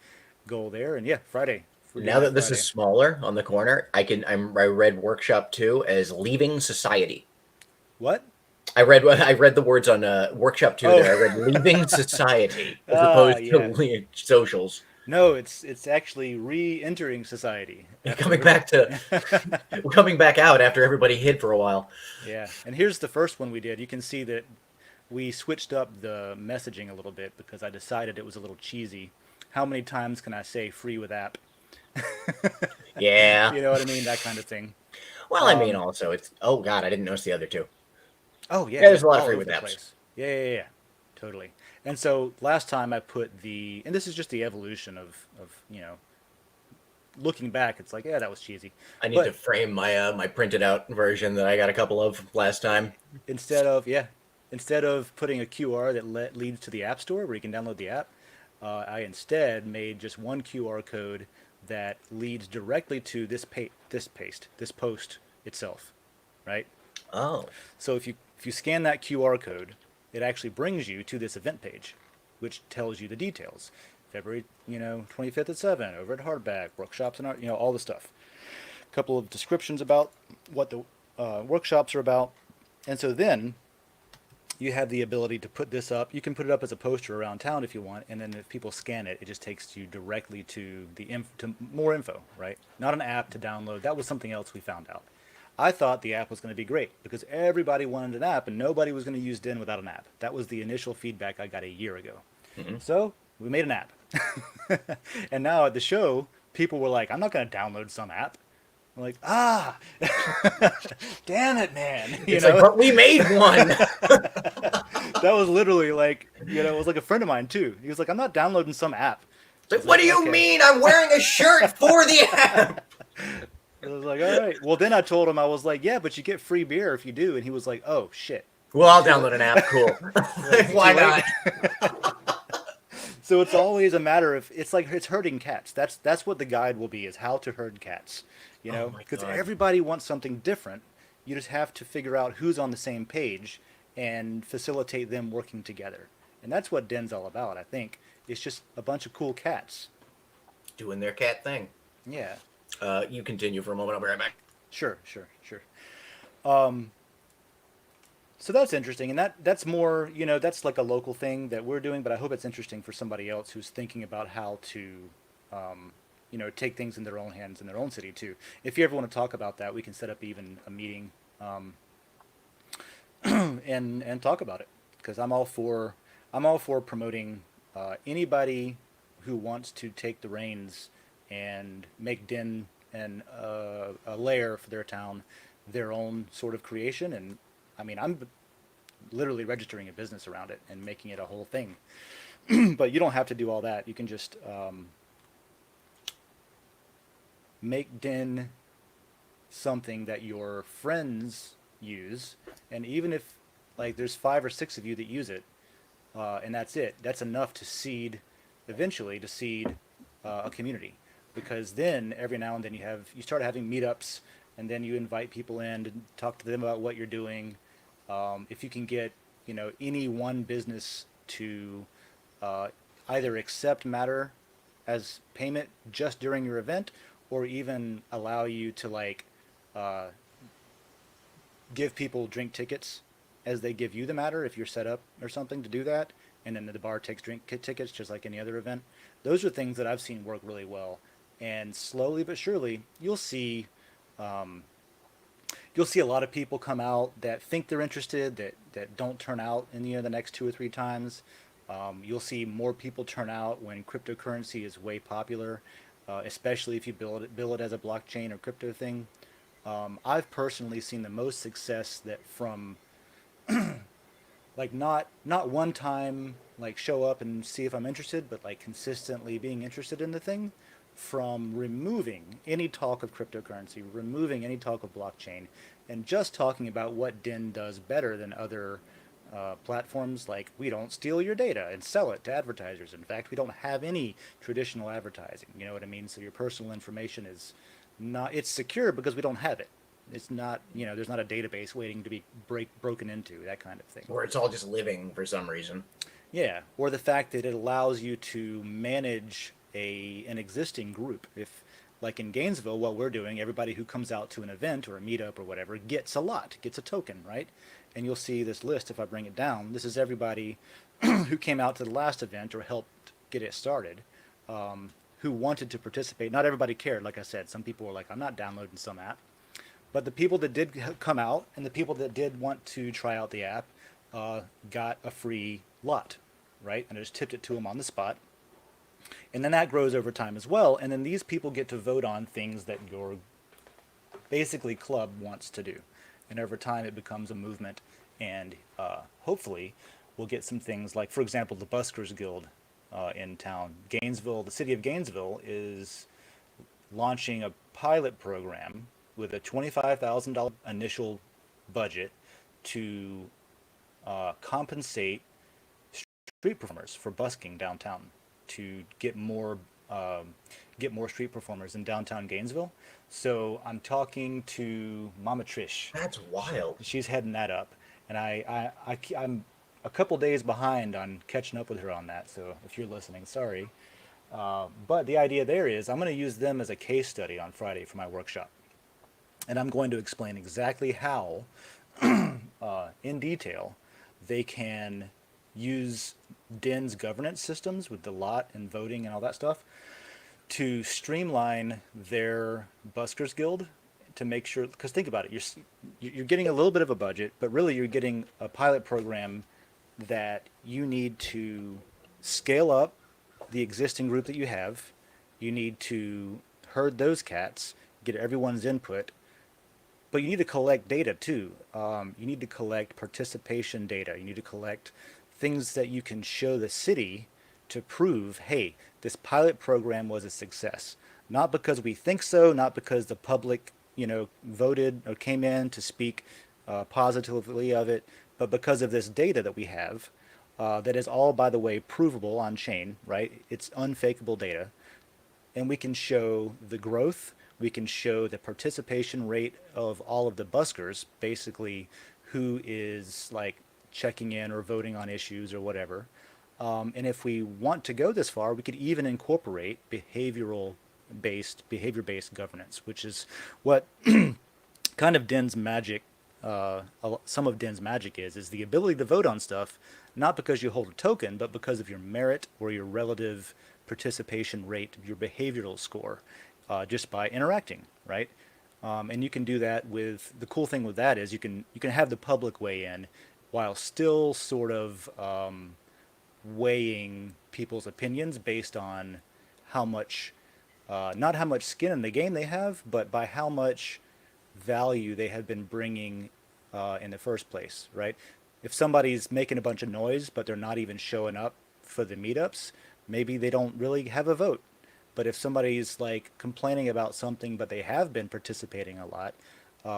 Speaker 2: goal there. And yeah, Friday.
Speaker 3: Now that this is smaller on the corner, I read Workshop 2 as leaving society.
Speaker 2: What?
Speaker 3: I read the words on Workshop 2 there. I read leaving society as opposed to socials.
Speaker 2: No, it's actually re-entering society.
Speaker 3: Coming back out after everybody hid for a while.
Speaker 2: Yeah, and here's the first one we did. You can see that we switched up the messaging a little bit because I decided it was a little cheesy. How many times can I say free with app?
Speaker 3: Yeah.
Speaker 2: You know what I mean? That kind of thing.
Speaker 3: Well, I mean, also, it's... Oh, God, I didn't notice the other two.
Speaker 2: Oh, yeah.
Speaker 3: Yeah, there's a lot of free with apps.
Speaker 2: Yeah. Totally. And so last time I put and this is just the evolution of looking back, it's like, yeah, that was cheesy.
Speaker 3: I need to frame my my printed out version that I got a couple of last time.
Speaker 2: Instead of putting a QR that leads to the App Store where you can download the app, I instead made just one QR code that leads directly to this post itself, right?
Speaker 3: Oh.
Speaker 2: So if you scan that QR code, it actually brings you to this event page, which tells you the details. February, 25th at 7, over at Hardback, workshops and all the stuff. A couple of descriptions about what the workshops are about. And so then you have the ability to put this up. You can put it up as a poster around town if you want, and then if people scan it, it just takes you directly to to more info, right? Not an app to download. That was something else we found out. I thought the app was going to be great because everybody wanted an app and nobody was going to use Den without an app. That was the initial feedback I got a year ago. Mm-hmm. So we made an app. And now at the show, people were like, I'm not going to download some app. I'm like, damn it, man.
Speaker 3: But we made one.
Speaker 2: That was literally like, it was like a friend of mine too. He was like, I'm not downloading some app.
Speaker 3: Like, what do you mean? I'm wearing a shirt for the app.
Speaker 2: I was like, all right. Well, then I told him, I was like, yeah, but you get free beer if you do. And he was like, oh, shit.
Speaker 3: Well, I'll download an app. Cool. Why not?
Speaker 2: So it's always a matter of, it's herding cats. That's what the guide will be, is how to herd cats. Because everybody wants something different. You just have to figure out who's on the same page and facilitate them working together. And that's what Den's all about, I think. It's just a bunch of cool cats.
Speaker 3: Doing their cat thing.
Speaker 2: Yeah.
Speaker 3: You continue for a moment. I'll be right back.
Speaker 2: Sure. So that's interesting, and that's more, that's like a local thing that we're doing, but I hope it's interesting for somebody else who's thinking about how to, take things in their own hands in their own city too. If you ever want to talk about that, we can set up even a meeting, and talk about it, because I'm all for promoting anybody who wants to take the reins and make Den and a lair for their town their own sort of creation. And I mean, I'm literally registering a business around it and making it a whole thing. But you don't have to do all that. You can just make Den something that your friends use, and even if like there's 5 or 6 of you that use it, and that's it, that's enough to seed a community. Because then every now and then you start having meetups, and then you invite people in to talk to them about what you're doing. If you can get any one business to either accept Matter as payment just during your event, or even allow you to like uh, give people drink tickets as they give you the Matter if you're set up or something to do that, and then the bar takes drink tickets just like any other event. Those are things that I've seen work really well, and slowly but surely um, you'll see a lot of people come out that think they're interested that don't turn out in the next 2 or 3 times. You'll see more people turn out when cryptocurrency is way popular, especially if you build it as a blockchain or crypto thing. I've personally seen the most success that from like not one time like show up and see if I'm interested, but like consistently being interested in the thing, from removing any talk of cryptocurrency, removing any talk of blockchain, and just talking about what Den does better than other platforms. Like, we don't steal your data and sell it to advertisers. In fact, we don't have any traditional advertising. You know what I mean? So your personal information is not, it's secure because we don't have it. It's not, there's not a database waiting to be broken into, that kind of thing.
Speaker 3: Or it's all just living for some reason.
Speaker 2: Yeah, or the fact that it allows you to manage an existing group. If, like in Gainesville, what we're doing, everybody who comes out to an event or a meetup or whatever gets a token, right? And you'll see this list if I bring it down. This is everybody who came out to the last event or helped get it started, who wanted to participate. Not everybody cared, like I said. Some people were like, I'm not downloading some app. But the people that did come out and the people that did want to try out the app got a free lot, right? And I just tipped it to them on the spot. And then that grows over time as well. And then these people get to vote on things that your basically club wants to do. And over time it becomes a movement. And hopefully we'll get some things like, for example, the Buskers Guild in town. Gainesville, the city of Gainesville is launching a pilot program with a $25,000 initial budget to compensate street performers for busking downtown, to get more street performers in downtown Gainesville. So I'm talking to Mama Trish.
Speaker 3: That's wild.
Speaker 2: She's heading that up, and I'm a couple days behind on catching up with her on that. So if you're listening, sorry. But the idea there is I'm going to use them as a case study on Friday for my workshop. And I'm going to explain exactly how, in detail, they can use DEN's governance systems with the lot and voting and all that stuff to streamline their Buskers Guild, to make sure, because think about it, you're getting a little bit of a budget, but really you're getting a pilot program that you need to scale up the existing group that you have. You need to herd those cats, get everyone's input. But you need to collect data too. You need to collect participation data. You need to collect things that you can show the city to prove, hey, this pilot program was a success. Not because we think so, not because the public, voted or came in to speak positively of it, but because of this data that we have that is all, by the way, provable on chain, right? It's unfakeable data. And we can show the growth. We can show the participation rate of all of the buskers, basically who is like checking in or voting on issues or whatever. And if we want to go this far, we could even incorporate behavior-based governance, which is what kind of DEN's magic, some of DEN's magic is the ability to vote on stuff, not because you hold a token, but because of your merit or your relative participation rate, your behavioral score. Just by interacting, right? And you can do that with, the cool thing with that is you can have the public weigh in while still sort of weighing people's opinions based on how much, not how much skin in the game they have, but by how much value they have been bringing in the first place, right? If somebody's making a bunch of noise, but they're not even showing up for the meetups, maybe they don't really have a vote. But if somebody's like complaining about something, but they have been participating a lot,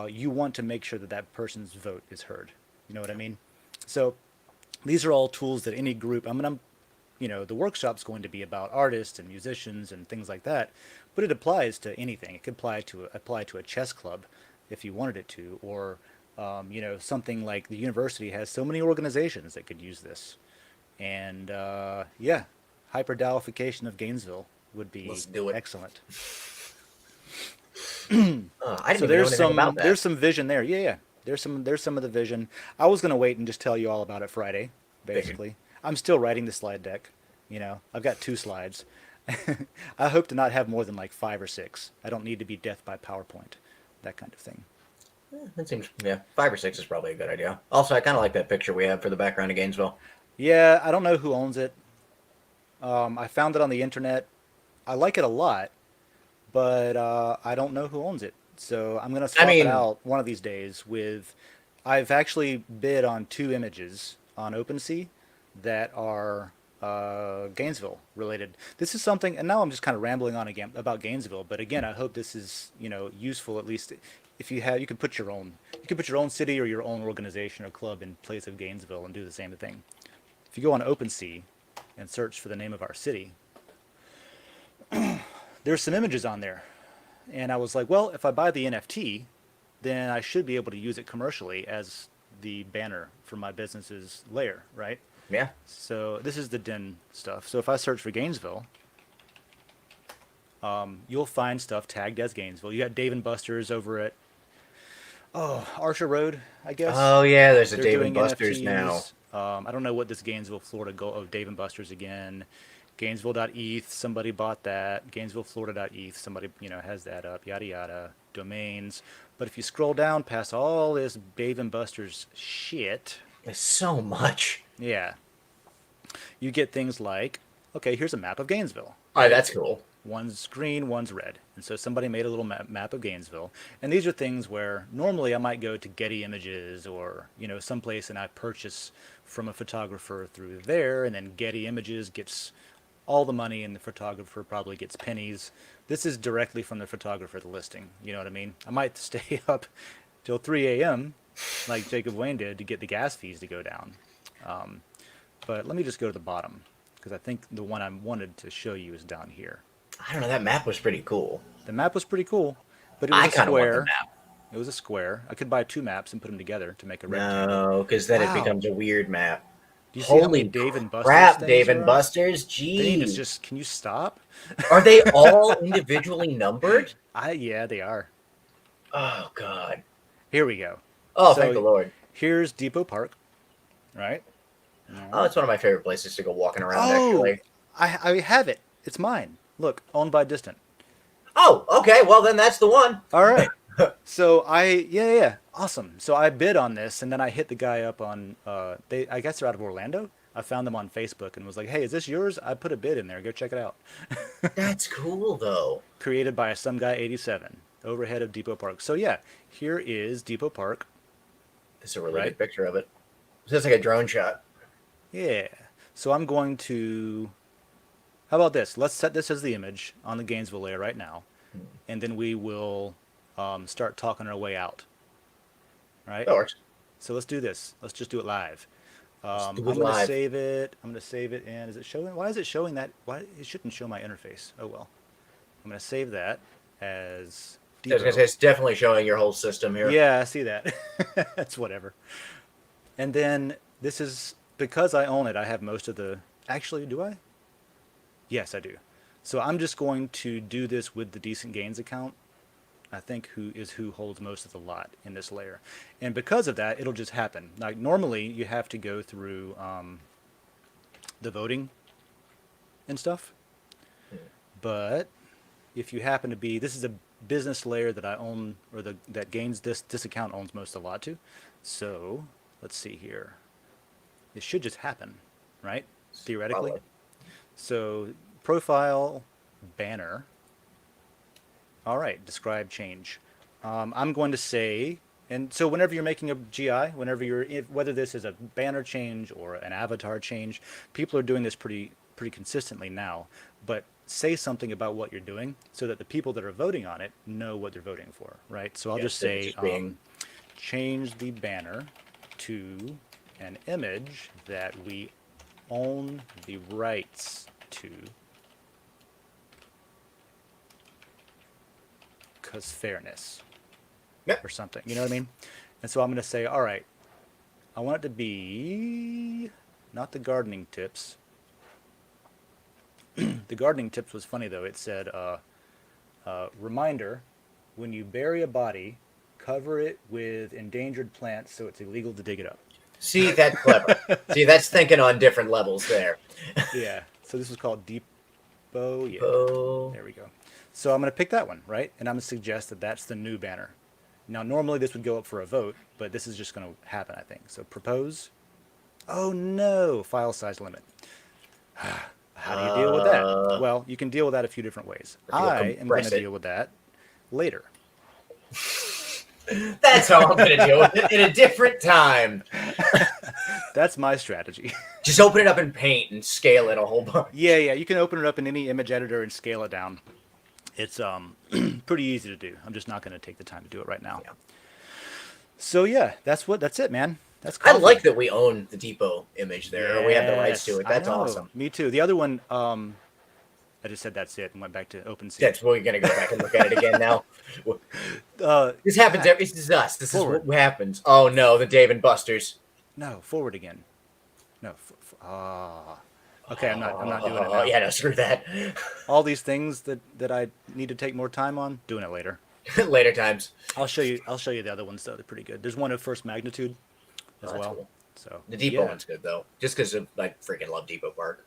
Speaker 2: you want to make sure that that person's vote is heard. You know what I mean? So these are all tools that any group, the workshop's going to be about artists and musicians and things like that, but it applies to anything. It could apply to a chess club if you wanted it to, or something like the university has so many organizations that could use this. And yeah, hyper-DAOification of Gainesville would be
Speaker 3: Let's do it.
Speaker 2: excellent.
Speaker 3: I didn't
Speaker 2: So
Speaker 3: even know anything about
Speaker 2: there's
Speaker 3: that.
Speaker 2: some vision there. Yeah, yeah. There's some of the vision. I was gonna wait and just tell you all about it Friday,
Speaker 3: Figured.
Speaker 2: basically. I'm still writing the slide deck. I've got 2 slides. I hope to not have more than like 5 or 6. I don't need to be death by PowerPoint, that kind of thing.
Speaker 3: That seems, yeah, 5 or 6 is probably a good idea. Also, I kind of like that picture we have for the background of Gainesville.
Speaker 2: Yeah, I don't know who owns it. I found it on the internet. I like it a lot, but I don't know who owns it. So I'm gonna
Speaker 3: I
Speaker 2: swap it
Speaker 3: mean,
Speaker 2: out one of these days with. I've actually bid on 2 images on OpenSea that are Gainesville related. This is something, and now I'm just kind of rambling on again about Gainesville. But again, I hope this is useful at least. If you can put your own city or your own organization or club in place of Gainesville and do the same thing. If you go on OpenSea and search for the name of our city, there's some images on there. And I was like, well, if I buy the NFT, then I should be able to use it commercially as the banner for my business's layer, right?
Speaker 3: yeah.
Speaker 2: So this is the Den stuff. So if I search for Gainesville, you'll find stuff tagged as Gainesville. You got Dave & Buster's over at Archer Road, I guess.
Speaker 3: Oh, yeah, there's a
Speaker 2: They're
Speaker 3: Dave
Speaker 2: doing
Speaker 3: and Buster's now.
Speaker 2: NFTs. I don't know what this Gainesville, Florida go of Dave & Buster's again. Gainesville.eth, somebody bought that. Gainesville, Florida.eth, somebody has that up. Yada yada. Domains. But if you scroll down past all this Dave & Buster's shit,
Speaker 3: There's so much.
Speaker 2: yeah, you get things like, okay, here's a map of Gainesville.
Speaker 3: Oh, that's cool.
Speaker 2: One's green, one's red. And so somebody made a little map of Gainesville. And these are things where normally I might go to Getty Images or, someplace and I purchase from a photographer through there. And then Getty Images gets all the money and the photographer probably gets pennies. This is directly from the photographer, the listing. You know what I mean? I might stay up till 3 a.m. like Jacob Wayne did to get the gas fees to go down. But let me just go to the bottom because I think the one I wanted to show you is down here.
Speaker 3: I don't know, that map was pretty cool.
Speaker 2: The map was pretty cool, but it
Speaker 3: I
Speaker 2: was a
Speaker 3: kind of want the
Speaker 2: square.
Speaker 3: map.
Speaker 2: It was a square. I could buy 2 maps and put them together to make a rectangle.
Speaker 3: No, because then it
Speaker 2: Wow.
Speaker 3: becomes a weird map.
Speaker 2: Do you see how many
Speaker 3: Holy
Speaker 2: Dave and Buster's
Speaker 3: crap,
Speaker 2: things
Speaker 3: Dave
Speaker 2: are
Speaker 3: and
Speaker 2: up?
Speaker 3: Buster's.
Speaker 2: They need to
Speaker 3: Geez.
Speaker 2: can you stop?
Speaker 3: Are they all individually numbered?
Speaker 2: Yeah, they are.
Speaker 3: Oh, God.
Speaker 2: Here we go.
Speaker 3: Oh,
Speaker 2: So
Speaker 3: thank the Lord.
Speaker 2: here's Depot Park, right?
Speaker 3: Oh, it's one of my favorite places to go walking around,
Speaker 2: Oh,
Speaker 3: actually.
Speaker 2: I have it. It's mine. Look, owned by Distant.
Speaker 3: Oh, okay. Well, then that's the one.
Speaker 2: All right. So yeah, awesome. So I bid on this, and then I hit the guy up on I guess they're out of Orlando. I found them on Facebook and was like, hey, is this yours? I put a bid in there. Go check it out.
Speaker 3: That's cool, though.
Speaker 2: Created by some guy 87, overhead of Depot Park. So yeah, here is Depot Park.
Speaker 3: This is a really
Speaker 2: Right.
Speaker 3: good picture of it. It's just like a drone shot.
Speaker 2: Yeah. So I'm going to. How about this? Let's set this as the image on the Gainesville layer right now, and then we will start talking our way out. Right.
Speaker 3: That works.
Speaker 2: So let's do this. Let's just do it live.
Speaker 3: do
Speaker 2: I'm
Speaker 3: it
Speaker 2: going to
Speaker 3: live.
Speaker 2: save it. I'm going to save it. And is it showing? Why is it showing that? Why it shouldn't show my interface? Oh well. I'm going to save that as.
Speaker 3: I was gonna say, it's definitely showing your whole system here.
Speaker 2: Yeah, I see that. That's whatever. And then this is because I own it. I have most of the. Actually, do I? Yes, I do. So I'm just going to do this with the Decent Gains account. I think who holds most of the lot in this layer. And because of that, it'll just happen. Like normally you have to go through the voting and stuff. But if you happen to be, this is a business layer that I own, or that Gains, this account owns most of the lot to. So let's see here. It should just happen, right? Theoretically.
Speaker 3: Probably.
Speaker 2: So profile, banner. All right, describe change. I'm going to say, and so whenever you're making a GI, whether this is a banner change or an avatar change, people are doing this pretty consistently now. But say something about what you're doing so that the people that are voting on it know what they're voting for, right? So I'll just say, change the banner to an image that we own the rights to. Because fairness,
Speaker 3: Yep.
Speaker 2: or something, you know what I mean? And so I'm going to say, all right, I want it to be not the gardening tips. The gardening tips was funny though. It said, reminder, when you bury a body, cover it with endangered plants so it's illegal to dig it up.
Speaker 3: See, that's clever. See, that's thinking on different levels there.
Speaker 2: Yeah. So this was called Depot. Yeah.
Speaker 3: Oh.
Speaker 2: There we go. So I'm going to pick that one, right? And I'm going to suggest that that's the new banner. Now, normally this would go up for a vote, but this is just going to happen, I think. So propose. Oh no, file size limit. How do you deal with that? Well, you can deal with that a few different ways. I am going to deal with that later.
Speaker 3: That's how I'm going to deal with it in a different time.
Speaker 2: That's my strategy.
Speaker 3: Just open it up in Paint and scale it a whole bunch.
Speaker 2: Yeah, you can open it up in any image editor and scale it down. It's pretty easy to do. I'm just not going to take the time to do it right now.
Speaker 3: Yeah.
Speaker 2: So yeah, that's it, man. That's
Speaker 3: I
Speaker 2: cool.
Speaker 3: like that we own the Depot image there.
Speaker 2: Yes,
Speaker 3: We have the rights to it. That's
Speaker 2: I know.
Speaker 3: awesome.
Speaker 2: Me too. The other one, I just said that's it and went back to OpenSea.
Speaker 3: That's we're gonna go back and look at it again now. This happens. This is us. This
Speaker 2: Forward.
Speaker 3: is what happens. Oh no, the Dave and Buster's.
Speaker 2: No, forward again. No. Okay, I'm not doing it now.
Speaker 3: Oh yeah, no, screw that.
Speaker 2: All these things that I need to take more time on, doing it later.
Speaker 3: Later times.
Speaker 2: I'll show you the other ones though. They're pretty good. There's one of first magnitude as
Speaker 3: Oh, that's
Speaker 2: well.
Speaker 3: cool.
Speaker 2: So
Speaker 3: The Depot
Speaker 2: yeah.
Speaker 3: one's good though, just because I freaking love Depot Park.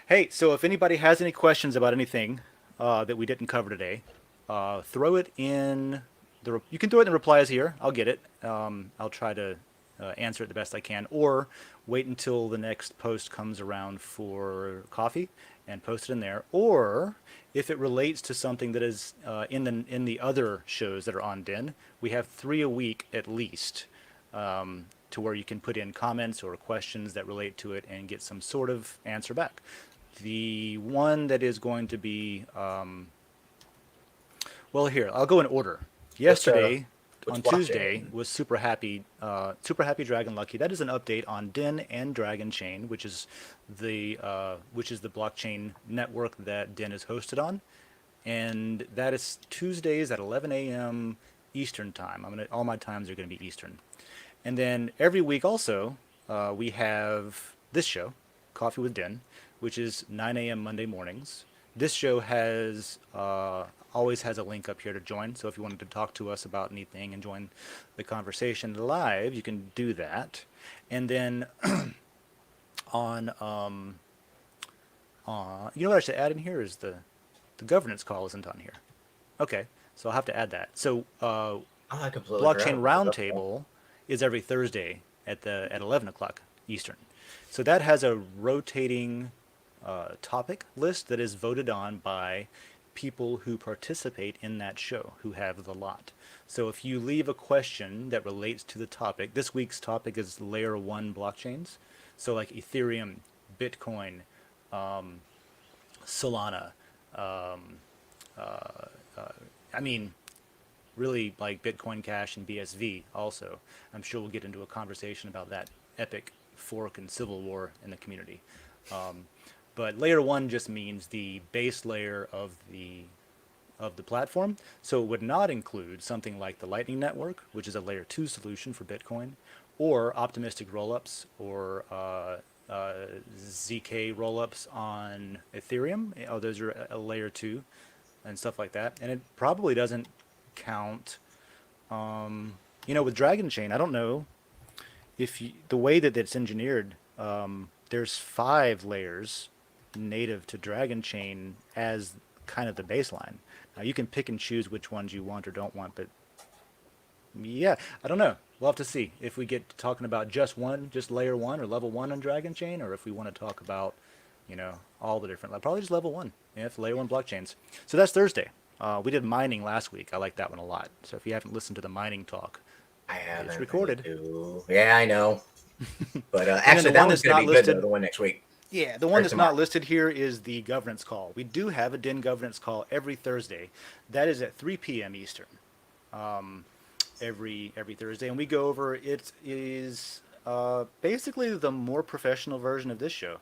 Speaker 2: Hey, so if anybody has any questions about anything that we didn't cover today, throw it in the. You can throw it in the replies here. I'll get it. I'll try to answer it the best I can, or wait until the next post comes around for coffee and post it in there. Or if it relates to something that is in the other shows that are on Den, we have 3 a week at least. To where you can put in comments or questions that relate to it and get some sort of answer back. The one that is going to be, well, here, I'll go in order. Yesterday, on Tuesday, was Super Happy Dragon Lucky. That is an update on Den and Dragon Chain, which is the blockchain network that Den is hosted on. And that is Tuesdays at 11 a.m. Eastern time. All my times are going to be Eastern. And then every week also, we have this show, Coffee with Den, which is 9 a.m. Monday mornings. This show always has a link up here to join. So if you wanted to talk to us about anything and join the conversation live, you can do that. And then on, you know what I should add in here is the governance call isn't on here. Okay, so I'll have to add that. So
Speaker 3: I completely
Speaker 2: Blockchain
Speaker 3: forgot.
Speaker 2: Roundtable is every Thursday at 11 o'clock Eastern. So that has a rotating topic list that is voted on by people who participate in that show, who have the lot. So if you leave a question that relates to the topic, this week's topic is Layer 1 blockchains. So like Ethereum, Bitcoin, Solana, really like Bitcoin Cash and BSV also. I'm sure we'll get into a conversation about that epic fork and civil war in the community. But layer 1 just means the base layer of the platform. So it would not include something like the Lightning Network, which is a layer 2 solution for Bitcoin, or optimistic rollups, or ZK rollups on Ethereum. Oh, those are a layer 2 and stuff like that. And it probably doesn't count, with Dragon Chain. I don't know if the way that it's engineered, there's 5 layers native to Dragon Chain as kind of the baseline. Now you can pick and choose which ones you want or don't want, but yeah, I don't know. We'll have to see if we get to talking about just layer 1 or level 1 on Dragon Chain, or if we want to talk about, all the different, probably just level 1, if layer 1 blockchains. So that's Thursday. We did mining last week. I like that one a lot. So if you haven't listened to the mining talk,
Speaker 3: I haven't.
Speaker 2: it's recorded.
Speaker 3: Yeah, I know. But actually, that one's going to be good, though, the one next week.
Speaker 2: Yeah, the one that's not listed here is the governance call. We do have a DIN governance call every Thursday. That is at 3 p.m. Eastern, every Thursday. And we go over, it is basically the more professional version of this show.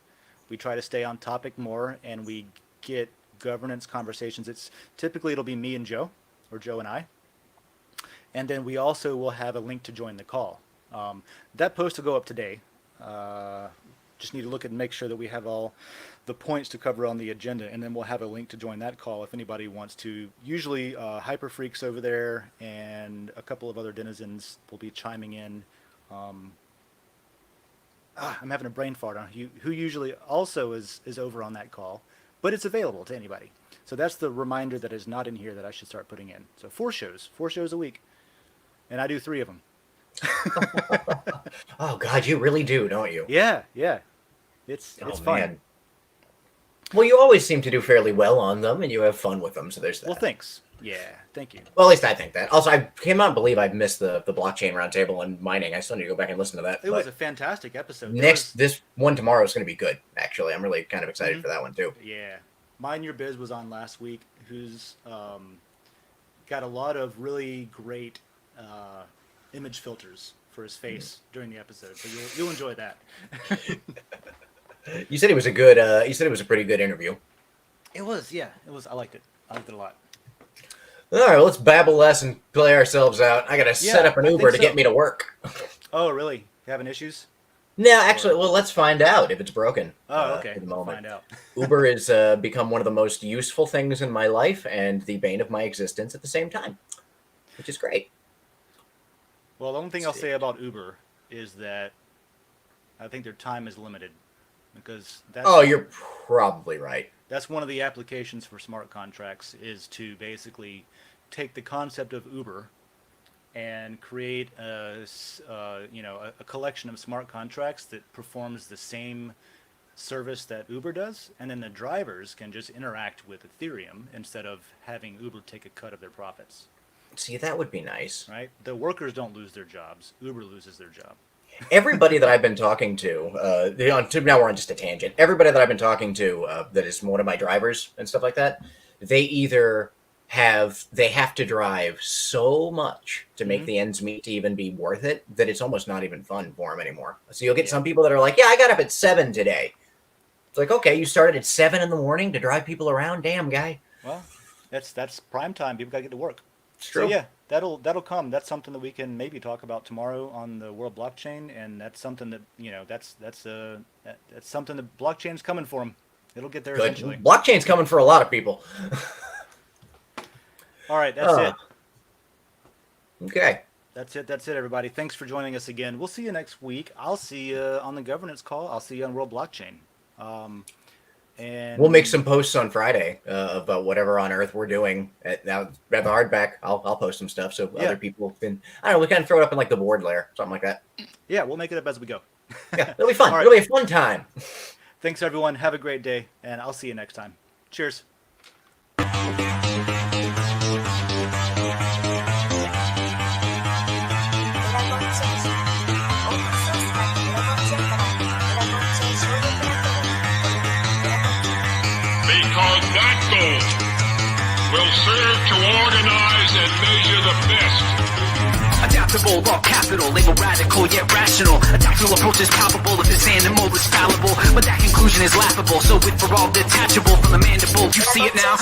Speaker 2: We try to stay on topic more, and we get governance conversations. It'll be me and Joe, or Joe and I. And then we also will have a link to join the call. That post will go up today. just need to look and make sure that we have all the points to cover on the agenda, and then we'll have a link to join that call if anybody wants to. Usually Hyper Freaks over there and a couple of other denizens will be chiming in. I'm having a brain fart on who usually also is over on that call, but it's available to anybody. So that's the reminder that is not in here that I should start putting in. So 4 shows a week, and I do 3 of them.
Speaker 3: Oh God, you really do, don't you?
Speaker 2: Yeah. It's fun.
Speaker 3: Man. Well, you always seem to do fairly well on them, and you have fun with them, so there's that.
Speaker 2: Well, thanks. Yeah, thank you.
Speaker 3: Well, at least I think that. Also, I cannot believe I missed the blockchain roundtable and mining. I still need to go back and listen to that.
Speaker 2: It was a fantastic episode.
Speaker 3: This one tomorrow is going to be good, actually. I'm really kind of excited for that one, too.
Speaker 2: Yeah. Mind Your Biz was on last week, who's got a lot of really great image filters for his face during the episode, so you'll enjoy that.
Speaker 3: You said it was a good. You said it was a pretty good interview.
Speaker 2: It was, yeah. It was. I liked it. I liked it a lot.
Speaker 3: All right, well, let's babble less and play ourselves out. I got to set up an Uber to get me to work.
Speaker 2: Oh, really? You having issues?
Speaker 3: No, actually, well, let's find out if it's broken.
Speaker 2: Oh, okay.
Speaker 3: For the moment.
Speaker 2: Find out.
Speaker 3: Uber has become one of the most useful things in my life and the bane of my existence at the same time, which is great.
Speaker 2: Well, the only thing I'll say about Uber is that I think their time is limited, because that's...
Speaker 3: Oh, you're probably right.
Speaker 2: That's one of the applications for smart contracts, is to basically take the concept of Uber and create a collection of smart contracts that performs the same service that Uber does, and then the drivers can just interact with Ethereum instead of having Uber take a cut of their profits.
Speaker 3: See, that would be nice.
Speaker 2: Right? The workers don't lose their jobs. Uber loses their job.
Speaker 3: Everybody that I've been talking to, now we're on just a tangent. Everybody that I've been talking to that is one of my drivers and stuff like that, they either have to drive so much to make the ends meet to even be worth it that it's almost not even fun for them anymore. So you'll get some people that are like, yeah, I got up at 7 today. It's like, okay, you started at 7 in the morning to drive people around? Damn, guy. Well,
Speaker 2: that's prime time. People got to get to work.
Speaker 3: It's true.
Speaker 2: So yeah, that'll come. That's something that we can maybe talk about tomorrow on the World Blockchain, and that's something that that's something that blockchain's coming for them. It'll get there eventually.
Speaker 3: Blockchain's coming for a lot of people.
Speaker 2: All right, that's it.
Speaker 3: Okay.
Speaker 2: That's it, everybody. Thanks for joining us again. We'll see you next week. I'll see you on the governance call. I'll see you on World Blockchain. And
Speaker 3: we'll make some posts on Friday about whatever on earth we're doing. Now, at the hardback, I'll post some stuff so other people can. I don't know. We kind of throw it up in like the board layer, something like that.
Speaker 2: Yeah, we'll make it up as we go.
Speaker 3: Yeah, it'll be fun.
Speaker 2: Right.
Speaker 3: It'll be a fun time.
Speaker 2: Thanks, everyone. Have a great day, and I'll see you next time. Cheers.
Speaker 4: Because that goal will serve to organize and measure the best. Adaptable, raw capital, label radical yet rational. A tactical approach is palpable if this animal is fallible. But that conclusion is laughable, so with for all detachable from the mandible, you see it now?